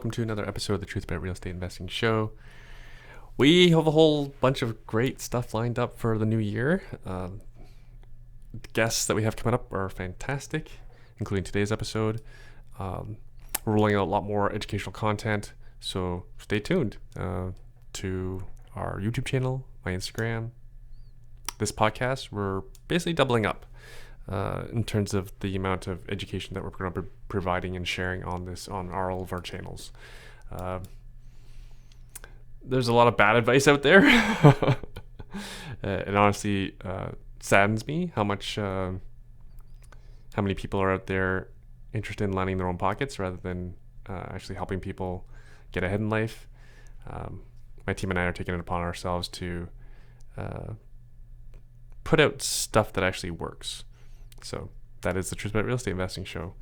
Welcome to another episode of the Truth About Real Estate Investing Show. We have a whole bunch of great stuff lined up for the new year. The guests that we have coming up are fantastic, including today's episode. We're rolling out a lot more educational content, so stay tuned to our YouTube channel, my Instagram. This podcast, we're basically doubling up in terms of the amount of education that we're going to be providing and sharing on all of our channels. There's a lot of bad advice out there. It honestly saddens me how many people are out there interested in lining their own pockets rather than actually helping people get ahead in life. My team and I are taking it upon ourselves to put out stuff that actually works. So that is the Truth About Real Estate Investing Show.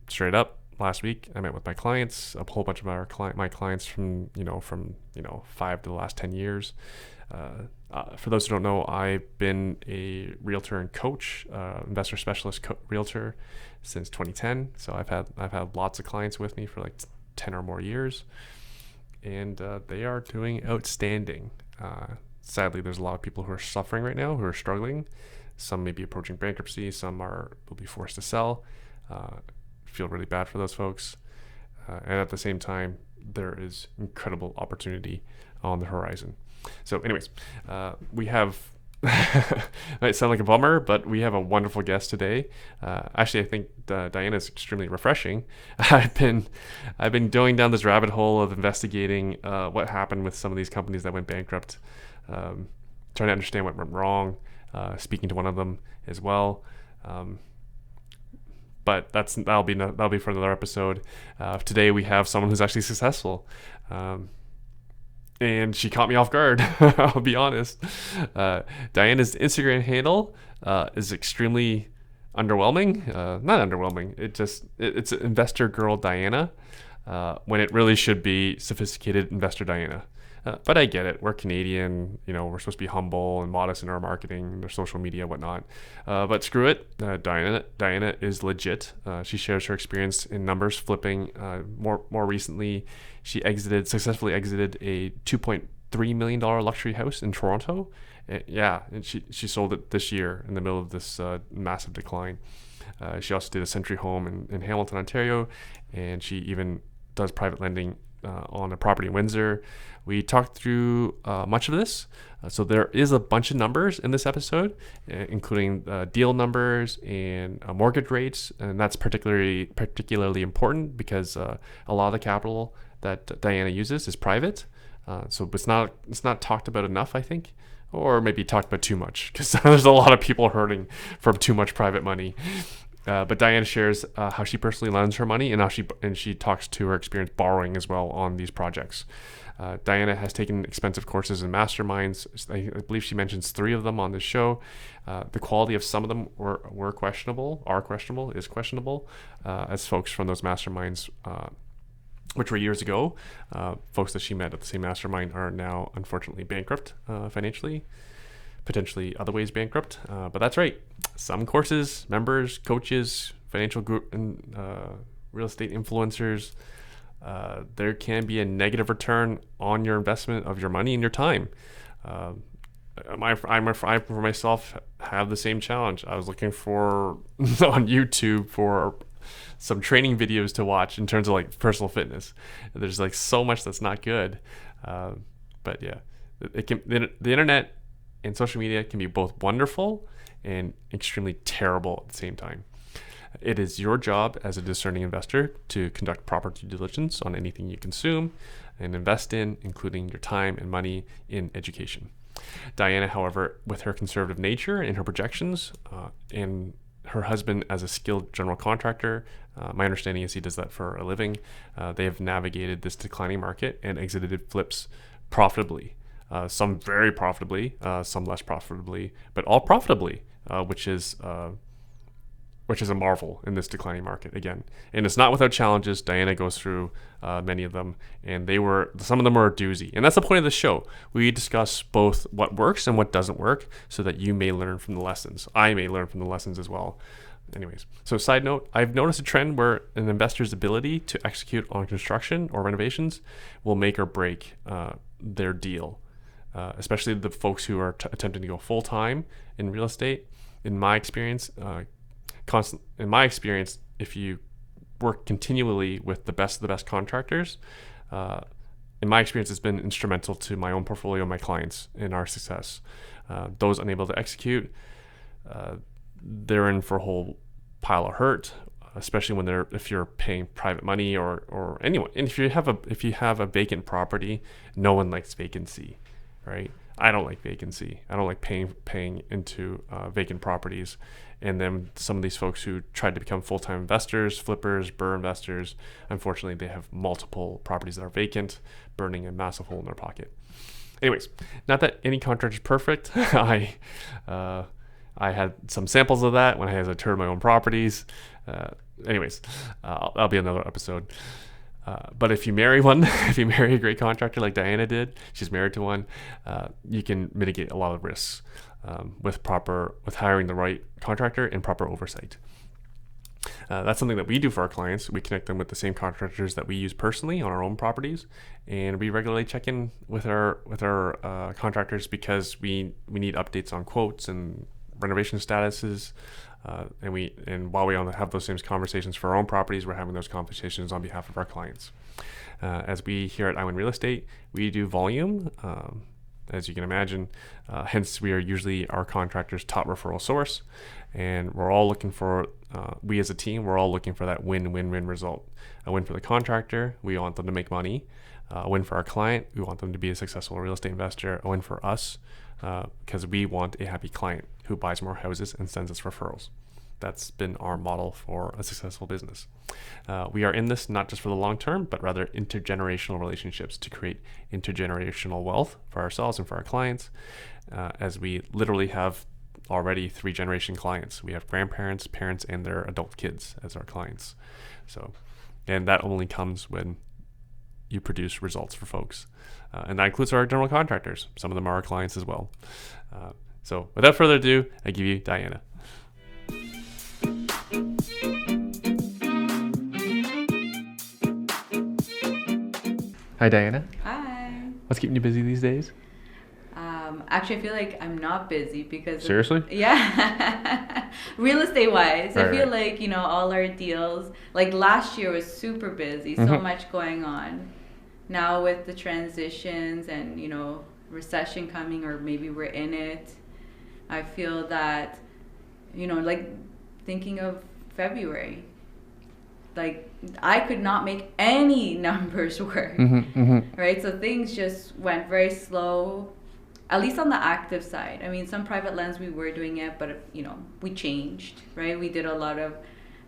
Straight up, last week I met with my clients, a whole bunch of my clients from 5 to the last 10 years. For those who don't know, I've been a realtor and coach, investor specialist realtor since 2010. So I've had lots of clients with me for like 10 or more years, and they are doing outstanding. Sadly, there's a lot of people who are suffering right now, who are struggling. Some may be approaching bankruptcy. Some will be forced to sell. Feel really bad for those folks. And at the same time, there is incredible opportunity on the horizon. So anyways, we have, might sound like a bummer, but we have a wonderful guest today. Actually, I think Diana is extremely refreshing. I've been going down this rabbit hole of investigating what happened with some of these companies that went bankrupt, trying to understand what went wrong. Speaking to one of them as well, but that'll be for another episode. Today we have someone who's actually successful, and she caught me off guard. I'll be honest. Diana's Instagram handle is extremely underwhelming. Not underwhelming. It's Investor Girl Diana, when it really should be Sophisticated Investor Diana. But I get it. We're Canadian, we're supposed to be humble and modest in our marketing, their social media, whatnot. But screw it. Diana is legit. She shares her experience in numbers flipping. More recently, she successfully exited a $2.3 million luxury house in Toronto. And she sold it this year in the middle of this massive decline. She also did a Century home in Hamilton, Ontario, and she even does private lending on a property in Windsor. We talked through much of this. So there is a bunch of numbers in this episode, including deal numbers and mortgage rates. And that's particularly important because a lot of the capital that Diana uses is private. So it's not talked about enough, I think, or maybe talked about too much, because there's a lot of people hurting from too much private money. But Diana shares how she personally lends her money and she talks to her experience borrowing as well on these projects. Diana has taken expensive courses in masterminds. I believe she mentions 3 of them on this show. The quality of some of them is questionable, as folks from those masterminds, which were years ago, folks that she met at the same mastermind are now unfortunately bankrupt financially. Potentially other ways bankrupt, but that's right. Some courses, members, coaches, financial group, and real estate influencers, there can be a negative return on your investment of your money and your time. I for myself have the same challenge. I was looking for on YouTube for some training videos to watch in terms of like personal fitness. There's like so much that's not good, but yeah, the internet and social media can be both wonderful and extremely terrible at the same time. It is your job as a discerning investor to conduct proper due diligence on anything you consume and invest in, including your time and money in education. Diana, however, with her conservative nature and her projections, and her husband as a skilled general contractor, my understanding is he does that for a living, they have navigated this declining market and exited flips profitably. Some very profitably, some less profitably, but all profitably, which is a marvel in this declining market again. And it's not without challenges. Diana goes through many of them, and some of them are a doozy. And that's the point of the show. We discuss both what works and what doesn't work so that you may learn from the lessons. I may learn from the lessons as well. anyways, so side note, I've noticed a trend where an investor's ability to execute on construction or renovations will make or break their deal, especially the folks who are attempting to go full time in real estate. In my experience, if you work continually with the best of the best contractors, in my experience, it's been instrumental to my own portfolio, my clients, in our success. Those unable to execute, they're in for a whole pile of hurt, especially if you're paying private money or anyone. And if you have a vacant property, no one likes vacancy, right? I don't like vacancy. I don't like paying into vacant properties. And then some of these folks who tried to become full-time investors, flippers, BRRRR investors, unfortunately, they have multiple properties that are vacant, burning a massive hole in their pocket. Anyways, not that any contractor is perfect. I had some samples of that when I had a tour of my own properties. That'll be another episode. But if you marry one, if you marry a great contractor like Diana did, she's married to one, you can mitigate a lot of risks with hiring the right contractor and proper oversight. That's something that we do for our clients. We connect them with the same contractors that we use personally on our own properties, and we regularly check in with our contractors because we need updates on quotes and renovation statuses. And while we have those same conversations for our own properties, we're having those conversations on behalf of our clients. As we here at iWin Real Estate, we do volume, as you can imagine. Hence, we are usually our contractor's top referral source, and we're all looking for. We as a team, we're all looking for that win-win-win result. A win for the contractor, we want them to make money. A win for our client, we want them to be a successful real estate investor. A win for us, because we want a happy client who buys more houses and sends us referrals. That's been our model for a successful business. We are in this not just for the long term, but rather intergenerational relationships to create intergenerational wealth for ourselves and for our clients, as we literally have already 3-generation clients. We have grandparents, parents, and their adult kids as our clients. And that only comes when you produce results for folks. And that includes our general contractors. Some of them are our clients as well. So without further ado, I give you Diana. Hi, Diana. Hi. What's keeping you busy these days? Actually, I feel like I'm not busy because... Seriously? Yeah. Real estate wise, Right, I feel like, all our deals, like last year was super busy, so much going on. Now with the transitions and, recession coming, or maybe we're in it, I feel that, like thinking of February, like I could not make any numbers work, right? So things just went very slow, at least on the active side. I mean, some private lands we were doing it, but we changed, right? We did a lot of,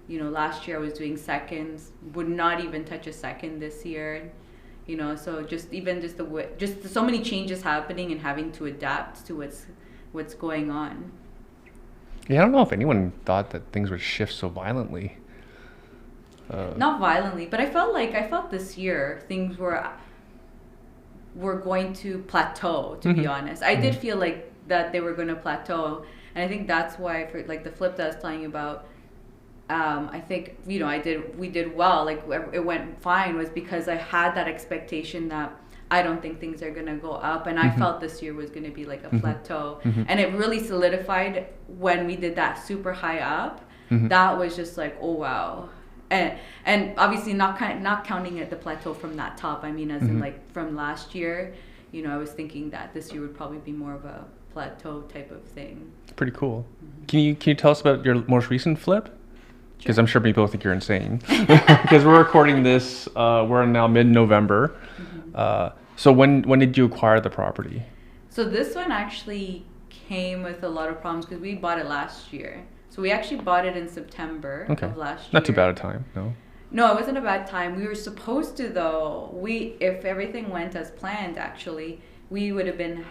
last year I was doing seconds, would not even touch a second this year, so just so many changes happening and having to adapt to what's going on. Yeah, I don't know if anyone thought that things would shift so violently. Not violently, but I felt this year things were going to plateau, to be honest. I did feel like that they were going to plateau, and I think that's why, for like the flip that I was telling you about, I think we did well, like it went fine, was because I had that expectation that I don't think things are going to go up, and I felt this year was going to be like a plateau, and it really solidified when we did that super high up. That was just like, oh wow. And obviously not counting it the plateau from that top. I mean, as in like from last year, I was thinking that this year would probably be more of a plateau type of thing. Pretty cool. Can you tell us about your most recent flip? Because I'm sure people think you're insane. Because we're recording this, we're now mid-November. So when did you acquire the property? So this one actually came with a lot of problems because we bought it last year. So we actually bought it in September of last year. Not too bad a time, no? No, it wasn't a bad time. We were supposed to, though. If everything went as planned, actually, we would have been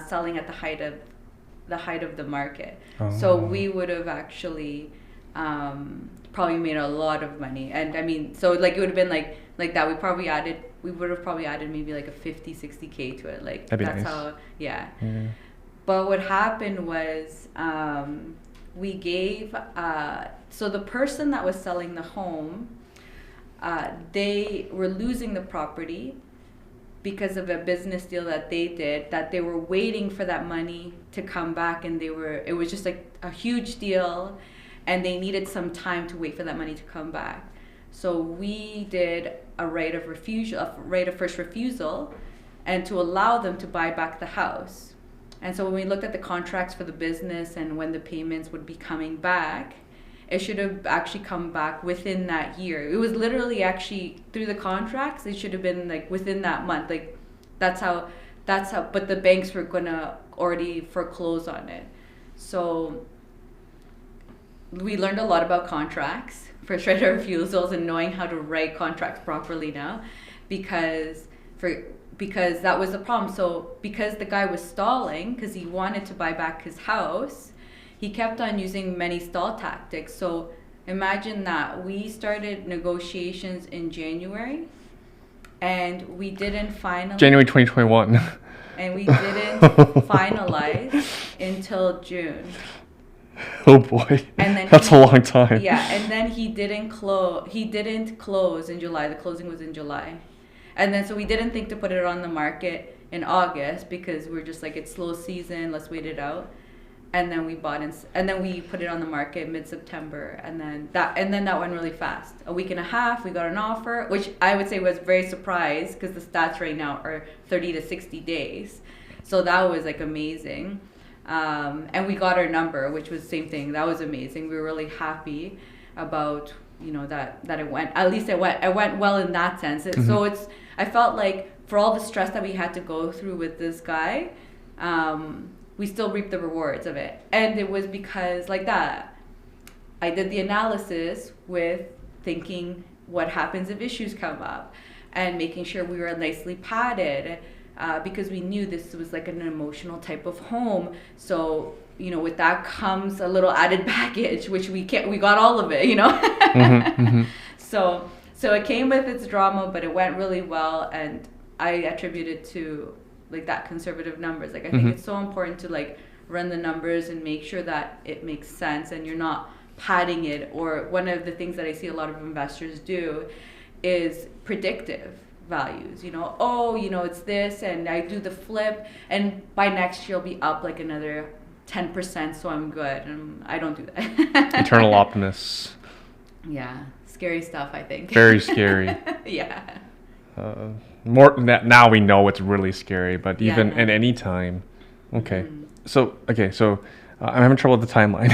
selling at the height of the market. So we would have actually probably made a lot of money. And I mean, so like it would have been like that. We would have probably added maybe like a 50, 60K to it. Like that'd be that's nice. how, yeah. But what happened was, we gave, so the person that was selling the home, they were losing the property because of a business deal that they did, that they were waiting for that money to come back, and it was just like a huge deal, and they needed some time to wait for that money to come back. So we did a right of first refusal, and to allow them to buy back the house. And so when we looked at the contracts for the business and when the payments would be coming back, it should have actually come back within that year. It was literally actually through the contracts, it should have been like within that month. Like that's how, but the banks were gonna already foreclose on it. So we learned a lot about contracts, first right of refusals, and knowing how to write contracts properly now, because that was the problem. So because the guy was stalling, because he wanted to buy back his house, he kept on using many stall tactics. So imagine that we started negotiations in January, and we didn't finalize. January 2021. And we didn't finalize until June. Oh boy. And then that's a long time. Yeah, and then he didn't close in July. The closing was in July. And then so we didn't think to put it on the market in August, because we're just like, it's slow season, let's wait it out. And then we put it on the market mid-September, and then that went really fast. A week and a half, we got an offer, which I would say was very surprised, because the stats right now are 30 to 60 days. So that was like amazing. And we got our number, which was the same thing. That was amazing. We were really happy about, that it went, at least it went well in that sense. Mm-hmm. So I felt like for all the stress that we had to go through with this guy, we still reaped the rewards of it. And it was because like that, I did the analysis with thinking what happens if issues come up, and making sure we were nicely padded, because we knew this was like an emotional type of home. So, with that comes a little added baggage, which we got all of it, Mm-hmm, mm-hmm. So it came with its drama, but it went really well. And I attribute it to like that conservative numbers. Like I think it's so important to like run the numbers and make sure that it makes sense and you're not padding it. Or one of the things that I see a lot of investors do is predictive values. It's this, and I do the flip, and by next year I'll be up like another 10%, so I'm good. And I don't do that. Eternal optimists. Yeah, scary stuff, I think. Very scary. Yeah. More now we know it's really scary, but even at any time. Okay. Mm-hmm. So I'm having trouble with the timeline.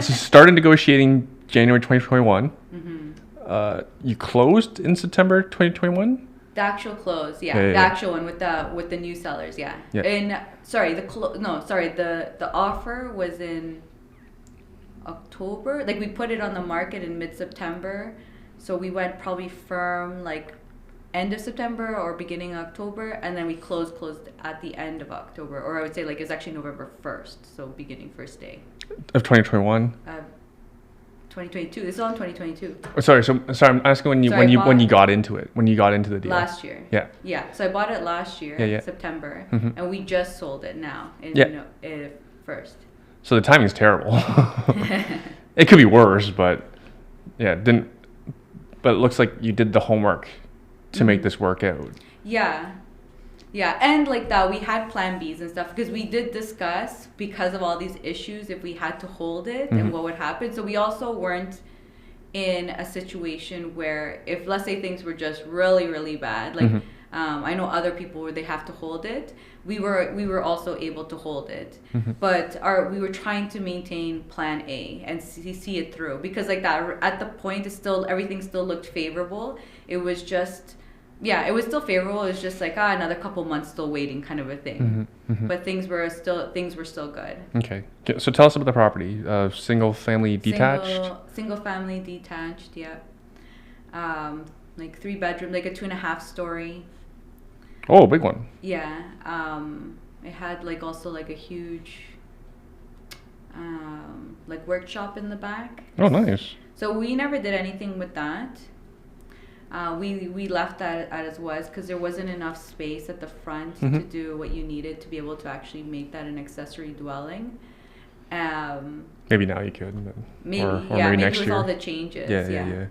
So started negotiating January 2021. Mm-hmm. You closed in September 2021? The actual close, the actual one with the new sellers, yeah. The offer was in October. Like we put it on the market in mid-September, so we went probably firm like end of September or beginning of October, and then we closed at the end of October, or I would say like it's actually November 1st, so beginning first day of 2021. 2022. This is all in 2022. Oh, sorry. I'm asking when you got into it. When you got into the deal. Last year. Yeah. Yeah. So I bought it last year, September, and we just sold it now in first. So the timing's terrible. It could be worse, but didn't. But it looks like you did the homework to make this work out. Yeah. Yeah, and like that, we had plan Bs and stuff, because we did discuss, because of all these issues, if we had to hold it and what would happen. So we also weren't in a situation where, if let's say things were just really, really bad, like I know other people where they have to hold it. We were also able to hold it, but we were trying to maintain plan A and see it through, because like that at the point everything still looked favorable. It was just. Yeah, it was still favorable. It was just like another couple months still waiting, kind of a thing. But things were still good. Okay, so tell us about the property. Single family detached. Single family detached. Yeah. Like 3 bedroom, like a 2.5 story. Oh, big one. Yeah. It had like also like a huge like workshop in the back. Oh, nice. So we never did anything with that. We left that as was, because there wasn't enough space at the front to do what you needed to be able to actually make that an accessory dwelling. Maybe now you could. Maybe, or yeah, maybe maybe next with year. all the changes. Yeah.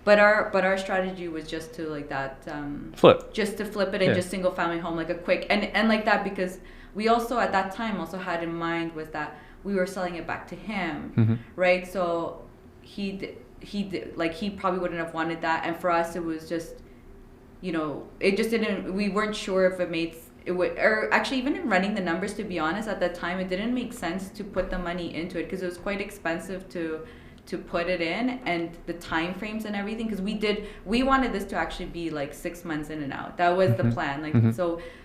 But our strategy was just to like that just to flip it in just single family home, like a quick and like that, because we also at that time also had in mind was that we were selling it back to him, right? So he probably wouldn't have wanted that, and for us it was just, you know, it just didn't. We weren't sure if it would, or actually even in running the numbers, to be honest, at that time it didn't make sense to put the money into it because it was quite expensive to put it in, and the time frames and everything, because we wanted this to actually be like 6 months in and out. That was the plan, like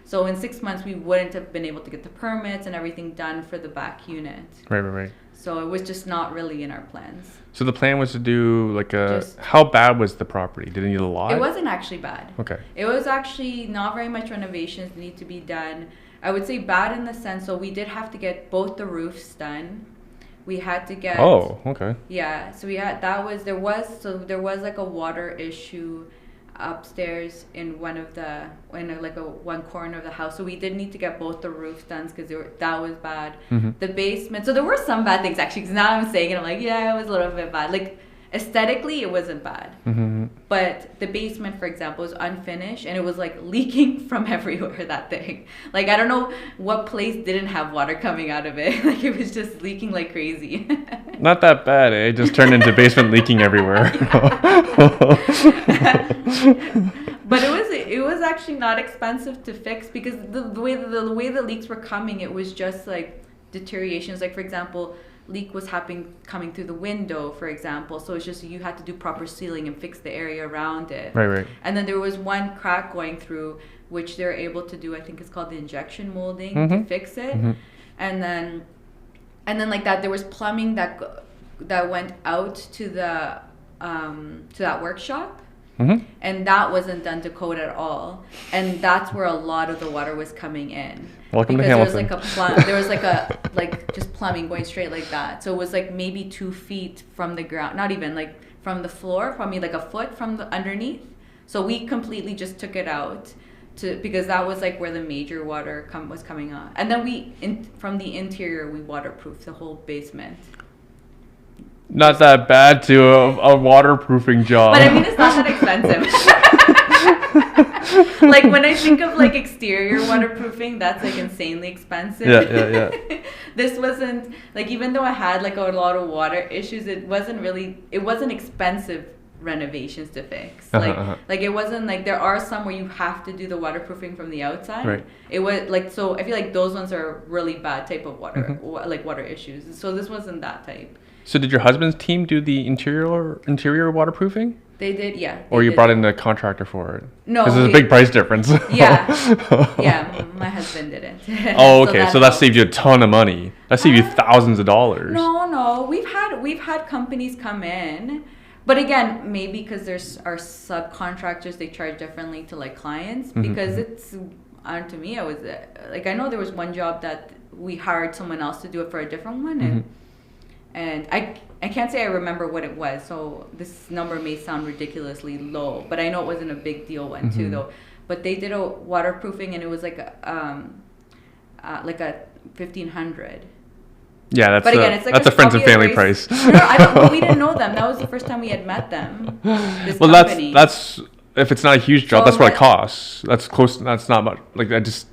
so in 6 months we wouldn't have been able to get the permits and everything done for the back unit. Right. So it was just not really in our plans. So the plan was to do like how bad was the property? Did it need a lot? It wasn't actually bad. Okay. It was actually not very much renovations need to be done. I would say bad in the sense, so we did have to get both the roofs done. We had to get. Oh, okay. Yeah, so there was like a water issue upstairs in one corner of the house. So we did need to get both the roofs done because that was bad. The basement. So there were some bad things actually. Because now I'm saying it, I'm like, yeah, it was a little bit bad. Like aesthetically, it wasn't bad. But the basement, for example, was unfinished and it was like leaking from everywhere. That thing. Like I don't know what place didn't have water coming out of it. Like it was just leaking like crazy. Not that bad, eh? It just turned into basement leaking everywhere. But it was actually not expensive to fix because the way the leaks were coming, it was just like deteriorations. Like for example, leak was coming through the window, for example. So it's just you had to do proper sealing and fix the area around it. Right. And then there was one crack going through, which they're able to do. I think it's called the injection molding to fix it. And then like that, there was plumbing that went out to that workshop. And that wasn't done to code at all, and that's where a lot of the water was coming in. Welcome to Hamilton. There was like just plumbing going straight like that. So it was like maybe 2 feet from the ground, not even like from the floor, probably like a foot from the underneath. So we completely just took it out because that was like where the major water was coming on, and then from the interior we waterproofed the whole basement. Not that bad to a waterproofing job. But I mean, it's not that expensive. Like when I think of like exterior waterproofing, that's like insanely expensive. Yeah. This wasn't like, even though I had like a lot of water issues, it wasn't expensive renovations to fix. Like it wasn't like, there are some where you have to do the waterproofing from the outside. Right. It was like, so I feel like those ones are really bad type of water, like water issues. So this wasn't that type. So did your husband's team do the interior waterproofing? They did, yeah. Or you brought in a contractor for it? No. Because there's a big price difference. Yeah, my husband didn't. Oh, okay. So that saved you a ton of money. That saved you thousands of dollars. No. We've had companies come in, but again, maybe because there's our subcontractors, they charge differently to like clients because it's to me, I was like, I know there was one job that we hired someone else to do it for a different one, and I can't say I remember what it was, so this number may sound ridiculously low, but I know it wasn't a big deal one too though. But they did a waterproofing and it was like a 1,500. Yeah, but again, it's like that's a friends and family price. No, we didn't know them. That was the first time we had met them. Well, company. that's if it's not a huge job, that's what it costs. That's close. That's not much. Like just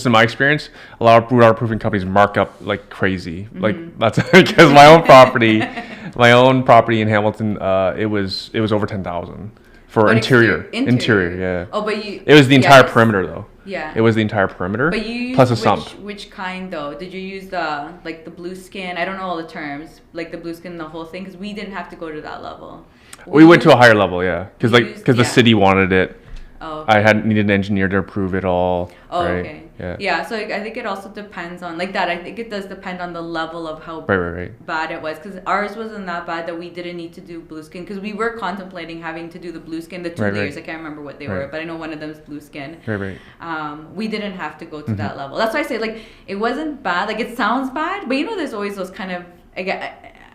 in my experience, a lot of waterproofing companies mark up like crazy. Like that's because my own property in Hamilton, it was over 10,000 for interior. Yeah. Oh, but it was the entire perimeter though. Yeah. It was the entire perimeter. But you used plus a sump. Which kind though? Did you use the blue skin? I don't know all the terms. Like the blue skin, the whole thing, because we didn't have to go to that level. We went to a higher level, yeah, because the city wanted it. Oh, okay. I needed an engineer to approve it all. Oh, right? Okay. Yeah. So I think it also depends on like that. I think it does depend on the level of how bad it was. Because ours wasn't that bad that we didn't need to do blue skin. Because we were contemplating having to do the blue skin, the two layers. I can't remember what they were, but I know one of them is blue skin. We didn't have to go to that level. That's why I say like it wasn't bad. Like it sounds bad, but there's always those kind of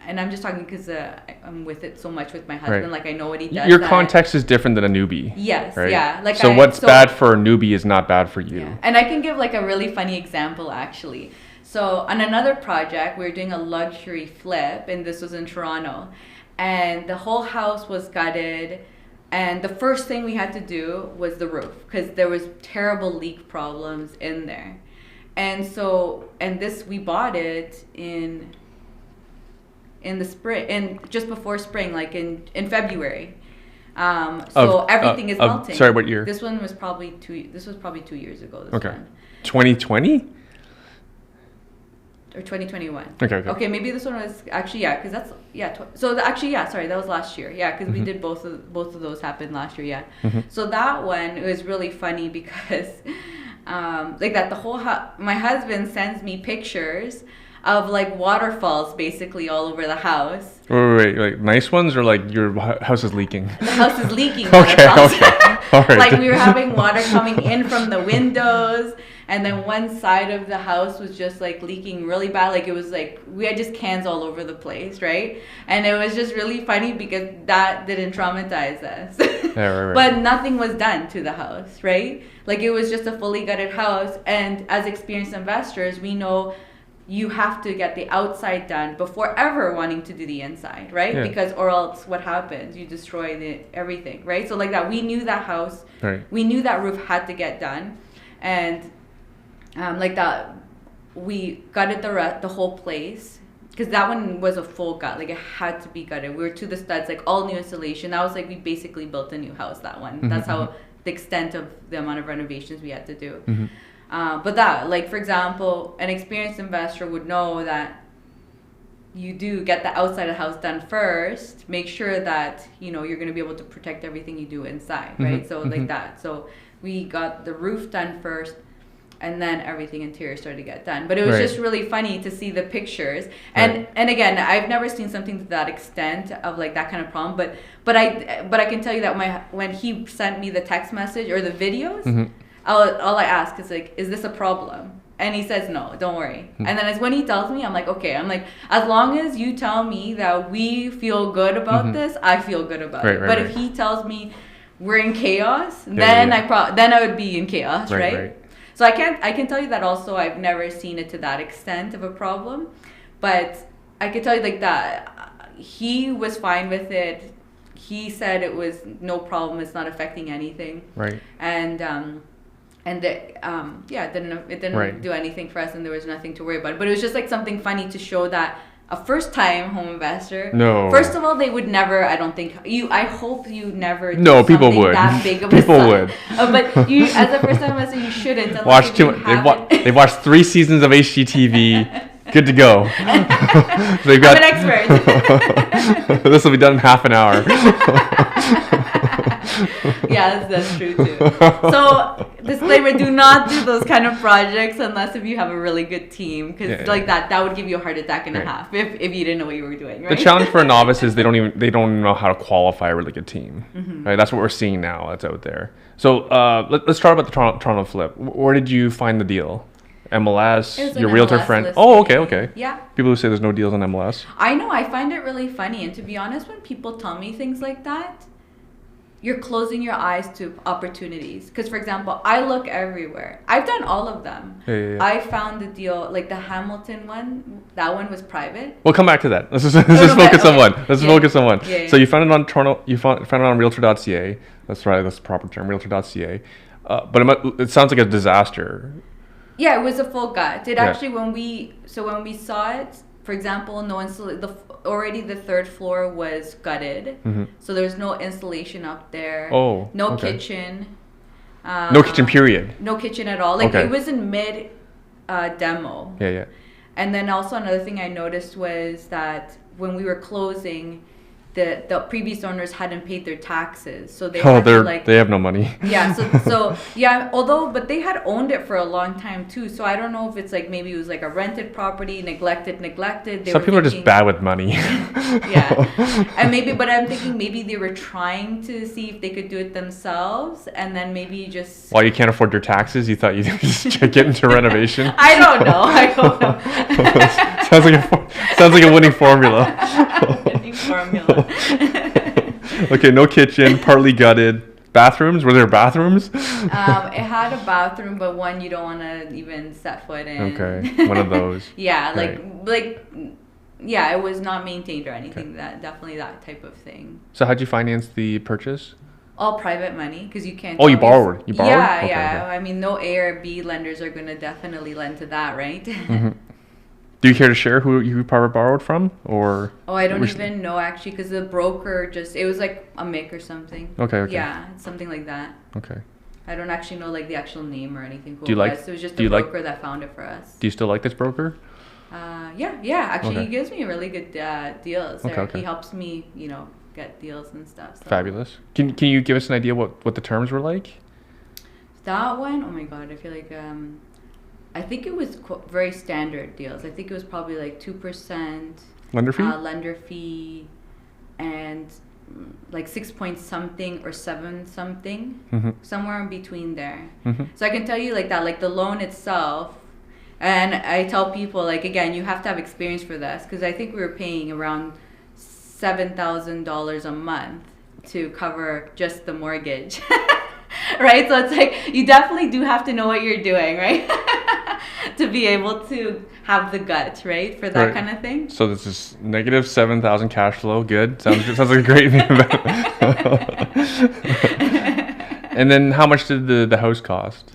and I'm just talking because I'm with it so much with my husband. Right. Like I know what he does. Your context is different than a newbie. Yes. Right? Yeah. Like what's bad for a newbie is not bad for you. Yeah. And I can give like a really funny example actually. So on another project, we were doing a luxury flip, and this was in Toronto, and the whole house was gutted, and the first thing we had to do was the roof because there was terrible leak problems in there. And so, and this, we bought it in the spring, just before spring, like in February. So everything is melting. Sorry, what year? This one was probably 2 years ago. This Okay. one. 2020? Or 2021. Okay. Maybe this one was actually, because that's, sorry, that was last year. Yeah, because we did both of those happened last year, yeah. So that one, it was really funny because, like that, the whole my husband sends me pictures of like waterfalls basically all over the house. Wait, like nice ones or like your house is leaking? The house is leaking. Okay. All right. Like we were having water coming in from the windows, and then one side of the house was just like leaking really bad. Like it was like we had just cans all over the place, right? And it was just really funny because that didn't traumatize us. Yeah, right. But nothing was done to the house, right? Like it was just a fully gutted house. And as experienced investors, we know you have to get the outside done before ever wanting to do the inside, right? Yeah. Because or else what happens? You destroy everything, right? So like that, we knew that house, Right. we knew that roof had to get done, and like that, we gutted the whole place because that one was a full gut, like it had to be gutted. We were to the studs, like all new installation. That was like we basically built a new house. That one. That's how the extent of the amount of renovations we had to do. But that, like, for example, an experienced investor would know that you do get the outside of the house done first. Make sure that, you're going to be able to protect everything you do inside, right? So like that. So we got the roof done first, and then everything interior started to get done. But it was just really funny to see the pictures. And and again, I've never seen something to that extent of like that kind of problem. But I can tell you that when he sent me the text message or the videos, all I ask is like, is this a problem? And he says, no, don't worry. And then it's when he tells me, I'm like, okay. I'm like, as long as you tell me that we feel good about this, I feel good about it. But if he tells me we're in chaos, then I would be in chaos, right? So I can tell you that also I've never seen it to that extent of a problem. But I can tell you like that he was fine with it. He said it was no problem. It's not affecting anything. Right. And it didn't do anything for us, and there was nothing to worry about. But it was just like something funny to show that a first-time home investor. No. First of all, they would never. I don't think you. I hope you never. Do no, people would. That big of people a would. But you, as a first-time investor, you shouldn't. Watch too much. They've watched 3 seasons of HGTV. Good to go. I'm an expert. This will be done in half an hour. Yeah, that's true too. So disclaimer: do not do those kind of projects unless if you have a really good team, because that would give you a heart attack and a half if you didn't know what you were doing. Right? The challenge for a novice is they don't know how to qualify a really good team. Right? That's what we're seeing now. That's out there. So let's talk about the Toronto flip. Where did you find the deal? MLS, your realtor friend. Listing. Oh, okay. Yeah. People who say there's no deals on MLS. I know. I find it really funny, and to be honest, when people tell me things like that, you're closing your eyes to opportunities. Because, for example, I look everywhere. I've done all of them. Yeah. I found the deal, like the Hamilton one. That one was private. We'll come back to that. Let's just focus on one. Let's focus on one. So you found it on Toronto. You found it on Realtor.ca. That's right. That's the proper term. Realtor.ca. But it sounds like a disaster. Yeah, it was a full gut. It actually, when we saw it, for example, already the third floor was gutted, so there's no installation up there. Oh, no kitchen. No kitchen, period. No kitchen at all. Like it was in mid demo. Yeah. And then also another thing I noticed was that when we were closing, the previous owners hadn't paid their taxes, so they they have no money. Yeah, but they had owned it for a long time too. So I don't know if it's like maybe it was like a rented property, neglected. Some people are just bad with money. Yeah, and but I'm thinking maybe they were trying to see if they could do it themselves, and then maybe just while you can't afford your taxes, you thought you'd just get into renovation. I don't know. Sounds like a winning formula. Winning formula. Okay, no kitchen, partly gutted. Bathrooms? Were there bathrooms? It had a bathroom, but one you don't want to even set foot in. Okay, one of those. Yeah, Right. yeah, it was not maintained or anything. That definitely that type of thing. So how'd you finance the purchase? All private money, because you can't. Oh, you always- borrowed? You borrowed? Yeah, Okay, yeah. okay. I mean, no A or B lenders are gonna definitely lend to that, right? Mhm. Do you care to share who you probably borrowed from, or? Oh, I don't which- even know actually, because the broker it was like a MIC or something. Okay, okay. Yeah, something like that. Okay. I don't actually know like the actual name or anything. Who Do you it like- was. It was just do the you like- broker that found it for us. Do you still like this broker? Yeah. Actually, Okay. he gives me really good deals. Okay, okay. He helps me, get deals and stuff. So. Fabulous. Can you give us an idea what the terms were like? That one, oh my god, I feel like I think it was very standard deals. I think it was probably like 2% Lender fee? lender fee, and like 6 point something or 7 something, Mhm. somewhere in between there. Mhm. So I can tell you like that, like the loan itself. And I tell people, like, again, you have to have experience for this, because I think we were paying around $7,000 a month to cover just the mortgage. Right? So it's like, you definitely do have to know what you're doing, right? To be able to have the gut, right? For that Right. kind of thing. So this is negative 7,000 cash flow. Good. Sounds good. Sounds like a great thing. And then how much did the house cost?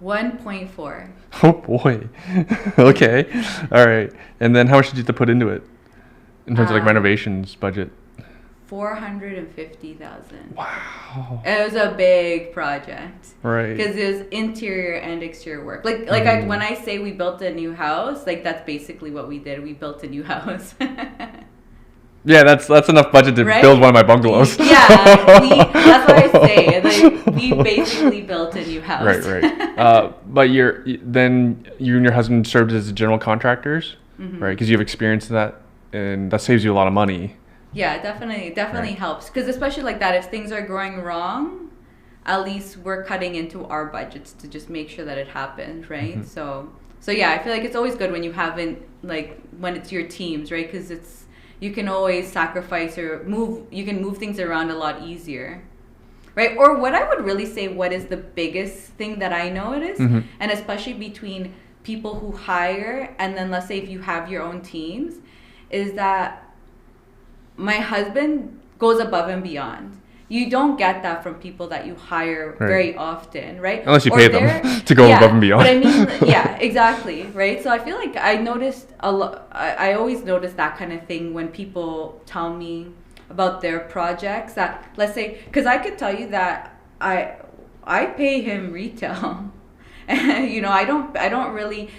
1.4. Oh boy. Okay. All right. And then how much did you have to put into it in terms of like renovations budget? 450,000. Wow. It was a big project. Right. Because it was interior and exterior work. Like when I say we built a new house, like that's basically what we did. We built a new house. Yeah, that's enough budget to Right? build one of my bungalows. Yeah, that's what I say. Like we basically built a new house. Right. But you and your husband served as general contractors, Mm-hmm. right? Because you have experience in that, and that saves you a lot of money. Yeah, definitely Right. helps. Because especially like that, if things are going wrong, at least we're cutting into our budgets to just make sure that it happens, right? Mm-hmm. So yeah, I feel like it's always good when you haven't, like, when it's your teams, right? Because you can always sacrifice or you can move things around a lot easier, right? Or what I would really say, what is the biggest thing that I notice, Mhm. and especially between people who hire and then let's say if you have your own teams, is that my husband goes above and beyond. You don't get that from people that you hire Right. very often, right? Unless you Or pay them they're- to go above and beyond. But I mean, yeah, exactly, right? So I feel like I noticed a lot. I always notice that kind of thing when people tell me about their projects. That let's say, because I could tell you that I pay him retail. I don't really.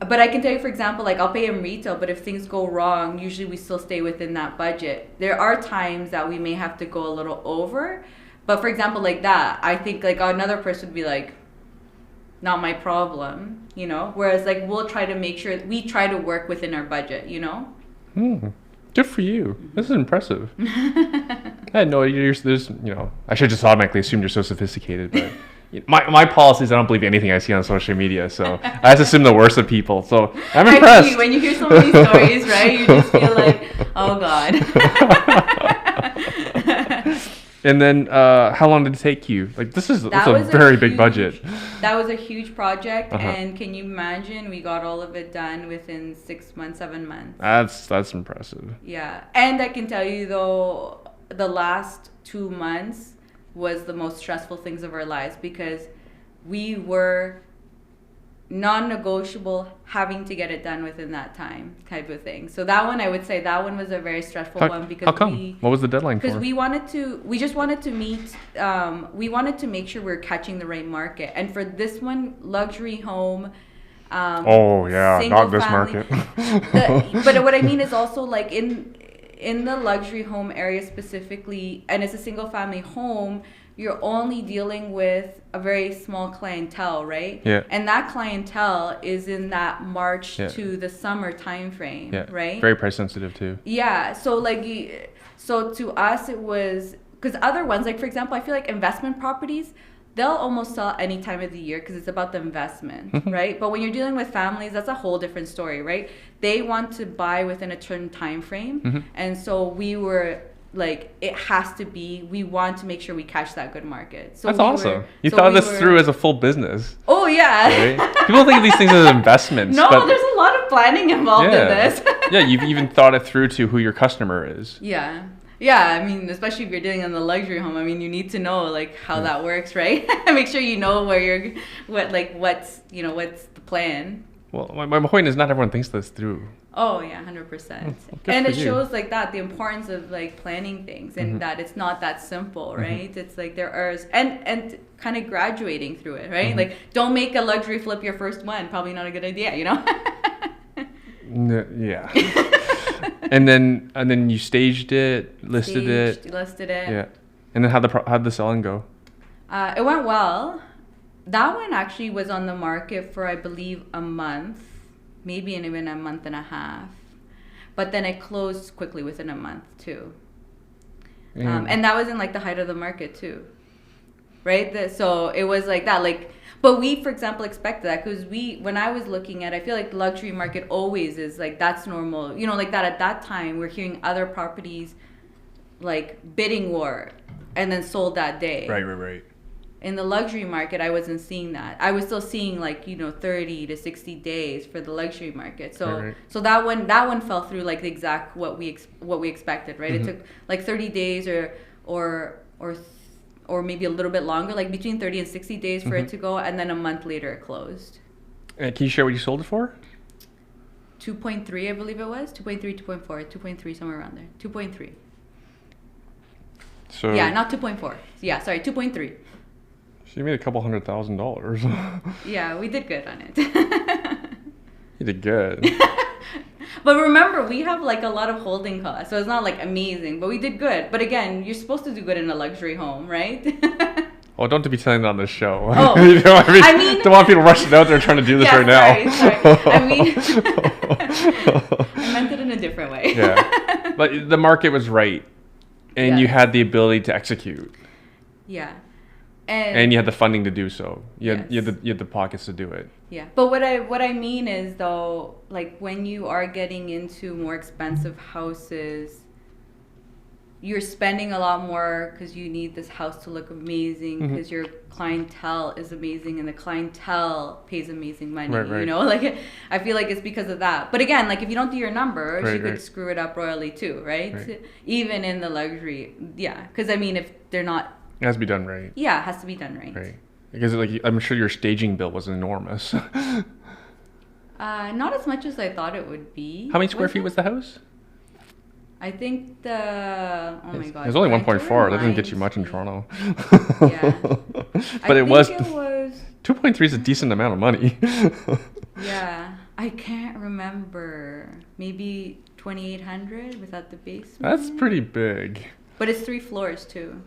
But I can tell you, for example, like I'll pay him retail, but if things go wrong, usually we still stay within that budget. There are times that we may have to go a little over, but for example, like that, I think like another person would be like, not my problem, Whereas like we'll try to make sure we try to work within our budget, Good for you. This is impressive. I had no idea. There's, I should just automatically assume you're so sophisticated, but my policy is I don't believe anything I see on social media, so I just assume the worst of people. So I'm impressed. Actually, when you hear some of these stories, right, you just feel like, oh God. And then, how long did it take you? Like, that's a very big budget. That was a huge project, Uh-huh. and can you imagine? We got all of it done within 6 months, 7 months. That's impressive. Yeah, and I can tell you though, the last 2 months was the most stressful things of our lives because we were non-negotiable having to get it done within that time type of thing. So that one, I would say that one was a very stressful one because how come? What was the deadline for? Because we just wanted to meet, we wanted to make sure we we're catching the right market. And for this one, luxury home, oh yeah, not this family- market. but what I mean is also like in the luxury home area specifically, and it's a single family home, you're only dealing with a very small clientele, right? Yeah. And that clientele is in that March Yeah. to the summer time frame, Yeah. right? Very price sensitive too. Yeah. So so to us it was, because other ones, like for example, I feel like investment properties, they'll almost sell any time of the year because it's about the investment, right? But when you're dealing with families, that's a whole different story, right? They want to buy within a certain time frame. And so we were like it has to be, we want to make sure we catch that good market. So that's awesome. You thought this through as a full business. Oh yeah. Right? People think of these things as investments. No, but there's a lot of planning involved in this. Yeah, you've even thought it through to who your customer is. Yeah. Yeah, I mean, especially if you're dealing in the luxury home, I mean, you need to know like how that works, right? Make sure you know where what's the plan. Well, my point is not everyone thinks this through. Oh yeah, 100%. And it shows like that the importance of like planning things, and that it's not that simple, right? It's like there are and kind of graduating through it, right? Like don't make a luxury flip your first one. Probably not a good idea, you know? Yeah. and then you staged it, listed it. Yeah. And then how'd the selling go? It went well. That one actually was on the market for, I believe, a month, maybe even a month and a half. But then it closed quickly within a month too. And that was in like the height of the market too, right? So it was like that, like. But we, for example, expected that because when I was looking at, I feel like the luxury market always is like that's normal, you know, like that at that time we're hearing other properties like bidding war and then sold that day. Right. In the luxury market, I wasn't seeing that. I was still seeing like 30 to 60 days for the luxury market. So so that one fell through like the exact what we expected, right? It took like 30 days or maybe a little bit longer, like between 30 and 60 days for it to go, and then a month later it closed. And can you share what you sold it for? 2.3, I believe it was. 2.3, 2.4, 2.3, somewhere around there. 2.3. So yeah, not 2.4. Yeah, sorry, 2.3. So you made a couple $100,000. Yeah, we did good on it. You did good. But remember, we have like a lot of holding costs, so it's not like amazing, but we did good. But again, you're supposed to do good in a luxury home, right? Oh, don't be telling that on this show. Oh, I mean, don't want people rushing out there trying to do this right now. Sorry. I mean, I meant it in a different way. Yeah, but the market was right, and you had the ability to execute. Yeah. And you had the funding to do so. You had the pockets to do it. Yeah, but what I mean is though, like when you are getting into more expensive houses, you're spending a lot more because you need this house to look amazing because your clientele is amazing and the clientele pays amazing money. Right. You know, like I feel like it's because of that. But again, like if you don't do your numbers, you could screw it up royally too, right? Even in the luxury, yeah. Because I mean, if they're not. It has to be done right. Yeah, it has to be done right. Right. Because like I'm sure your staging bill was enormous. Not as much as I thought it would be. How many square feet was the house? I think my God. It was only 1.4. That doesn't get you much in Toronto. Yeah. But it was 2.3 is a decent amount of money. Yeah. I can't remember. Maybe 2,800 without the basement. That's pretty big. But it's 3 floors too.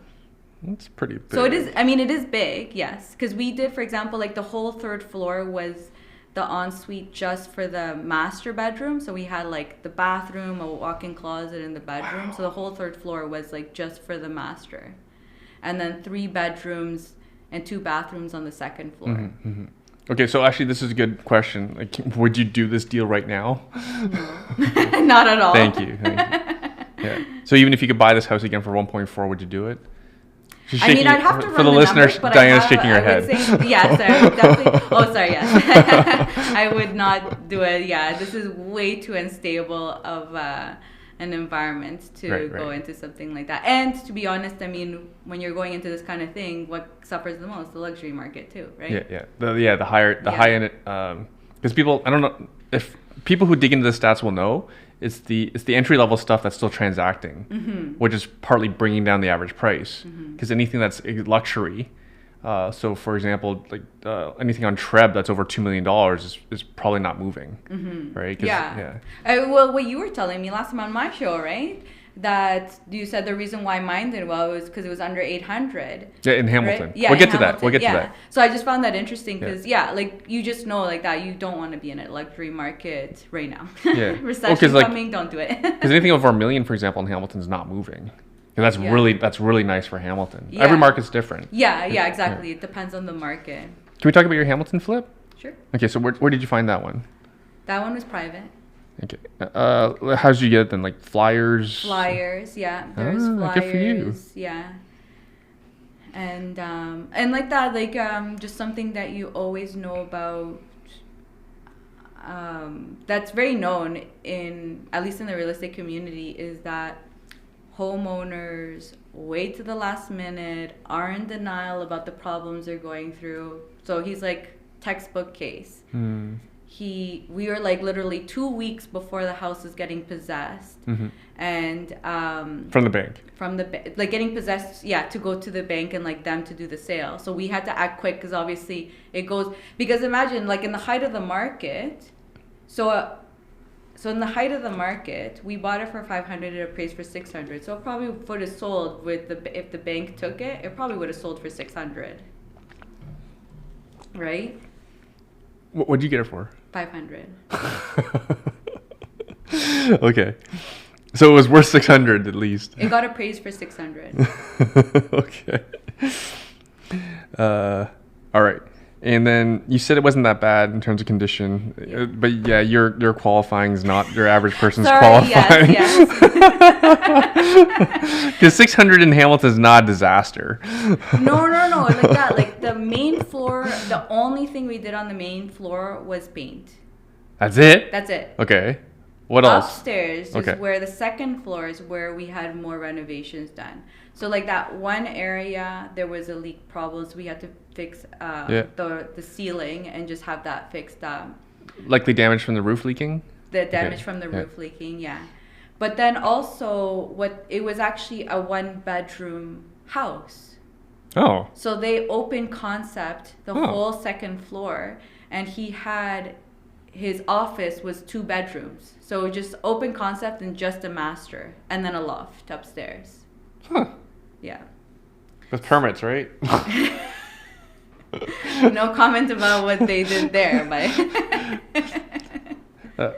That's pretty big. So it is big, yes. Because we did, for example, like the whole 3rd floor was the ensuite just for the master bedroom. So we had like the bathroom, a walk-in closet in the bedroom. Wow. So the whole 3rd floor was like just for the master. And then 3 bedrooms and 2 bathrooms on the 2nd floor. Okay, so actually this is a good question. Like, would you do this deal right now? No. Not at all. Thank you. Yeah. So even if you could buy this house again for 1.4, would you do it? I mean, I'd have to run for the listeners. Diana's shaking her head. Yeah, sorry. I would definitely. Oh, sorry. Yes, I would not do it. Yeah, this is way too unstable of an environment to go into something like that. And to be honest, I mean, when you're going into this kind of thing, what suffers the most? The luxury market too, right? Yeah. The high end. Because people, I don't know if people who dig into the stats will know. It's the entry level stuff that's still transacting, which is partly bringing down the average price. Because anything that's luxury, so for example, like anything on Treb that's over $2 million is probably not moving, right? Yeah. Well, what you were telling me last time on my show, right? That you said the reason why mine did well was because it was under 800. Yeah, in Hamilton. Right? Yeah, we'll get to that. We'll get to that. So I just found that interesting because like you just know like that you don't want to be in a luxury market right now. Yeah. Recession coming, don't do it. Because anything over $1 million, for example, in Hamilton is not moving. And that's really nice for Hamilton. Yeah. Every market's different. Yeah, exactly. Yeah. It depends on the market. Can we talk about your Hamilton flip? Sure. Okay, so where did you find that one? That one was private. Okay. How did you get it then? Like flyers? Flyers, yeah. There's flyers. Good for you. Yeah. And like that, like just something that you always know about. That's very known in, at least in the real estate community, is that homeowners wait to the last minute, are in denial about the problems they're going through. So he's like textbook case. We were like literally 2 weeks before the house is getting possessed, and from the bank. Like getting possessed, yeah, to go to the bank and like them to do the sale. So we had to act quick because obviously it goes, because imagine like in the height of the market, so in the height of the market, we bought it for 500, it appraised for 600. So it probably would have sold if the bank took it, it probably would have sold for 600, right? What'd you get it for? 500. Okay. So it was worth 600 at least. It got appraised for 600. Okay. All right. And then you said it wasn't that bad in terms of condition, but yeah, your qualifying is not your average person's qualifying. Yes. Because 600 in Hamilton is not a disaster. No, like that. Like the main floor, the only thing we did on the main floor was paint. That's it? That's it. Okay. What else? Upstairs is where the second floor is where we had more renovations done. So like that one area, there was a leak problem, so we had to fix the ceiling and just have that fixed. Likely damage from the roof leaking? The damage from the roof leaking, yeah. But then also, it was actually a 1-bedroom house. Oh. So they open concept the whole second floor, and his office was 2 bedrooms. So just open concept and just a master, and then a loft upstairs. Huh. Yeah. With permits, right? No comment about what they did there, but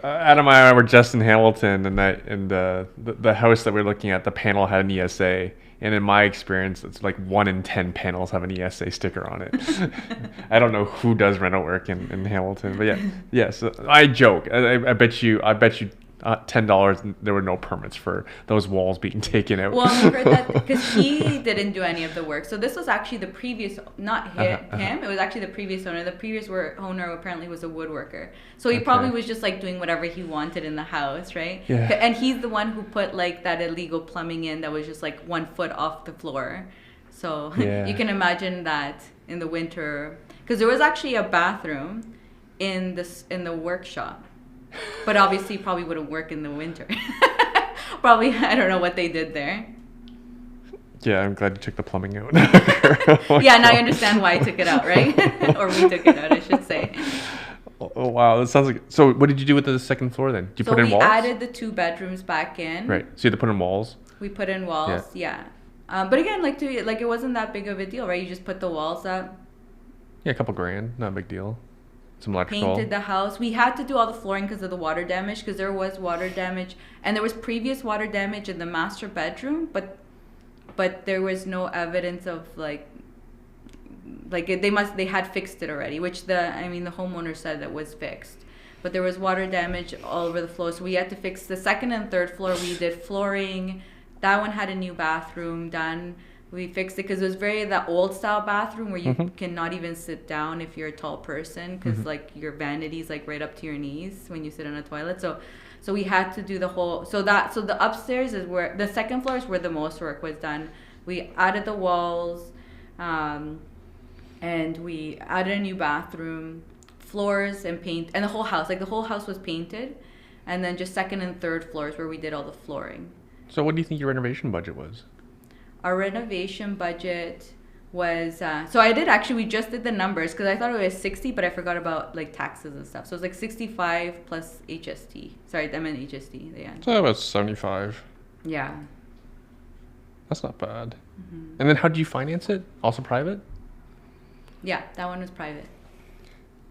Adam and I were just in Hamilton, and the house that we're looking at, the panel had an ESA, and in my experience, it's like 1 in 10 panels have an ESA sticker on it. I don't know who does rental work in Hamilton, but yeah. So I joke. I bet you $10 there were no permits for those walls being taken out. Well, we heard that because he didn't do any of the work. So this was actually the previous, not him. It was actually the previous owner. The previous owner apparently was a woodworker. So he probably was just like doing whatever he wanted in the house, right? Yeah. And he's the one who put like that illegal plumbing in that was just like 1 foot off the floor. So you can imagine that in the winter, because there was actually a bathroom in the workshop. But obviously probably wouldn't work in the winter. Probably, I don't know what they did there. Yeah, I'm glad you took the plumbing out. Yeah, now I understand why I took it out, right? Or we took it out, I should say. Oh, wow. That sounds like... So what did you do with the second floor then? Did you put in walls? So we added the 2 bedrooms back in. Right. So you had to put in walls? We put in walls, yeah. But again, like it wasn't that big of a deal, right? You just put the walls up. Yeah, a couple grand. Not a big deal. Some electrical. Painted the house. We had to do all the flooring because of the water damage, because there was water damage, and there was previous water damage in the master bedroom, but there was no evidence of like they had fixed it already, which the homeowner said that was fixed, but there was water damage all over the floor, so we had to fix the second and third floor. We did flooring. That one had a new bathroom done. We fixed it because it was that old style bathroom where you cannot even sit down if you're a tall person, because like your vanity is like right up to your knees when you sit on a toilet. So we had to do the whole. So the upstairs is where the second floor is where the most work was done. We added the walls, and we added a new bathroom, floors and paint, and the whole house. Like the whole house was painted, and then just second and third floors where we did all the flooring. So what do you think your renovation budget was? Our renovation budget was, we just did the numbers because I thought it was 60, but I forgot about like taxes and stuff. So it was like 65 plus HST. Sorry, I meant HST. Yeah. So about 75. Yeah. That's not bad. Mm-hmm. And then how do you finance it? Also private? Yeah, that one was private.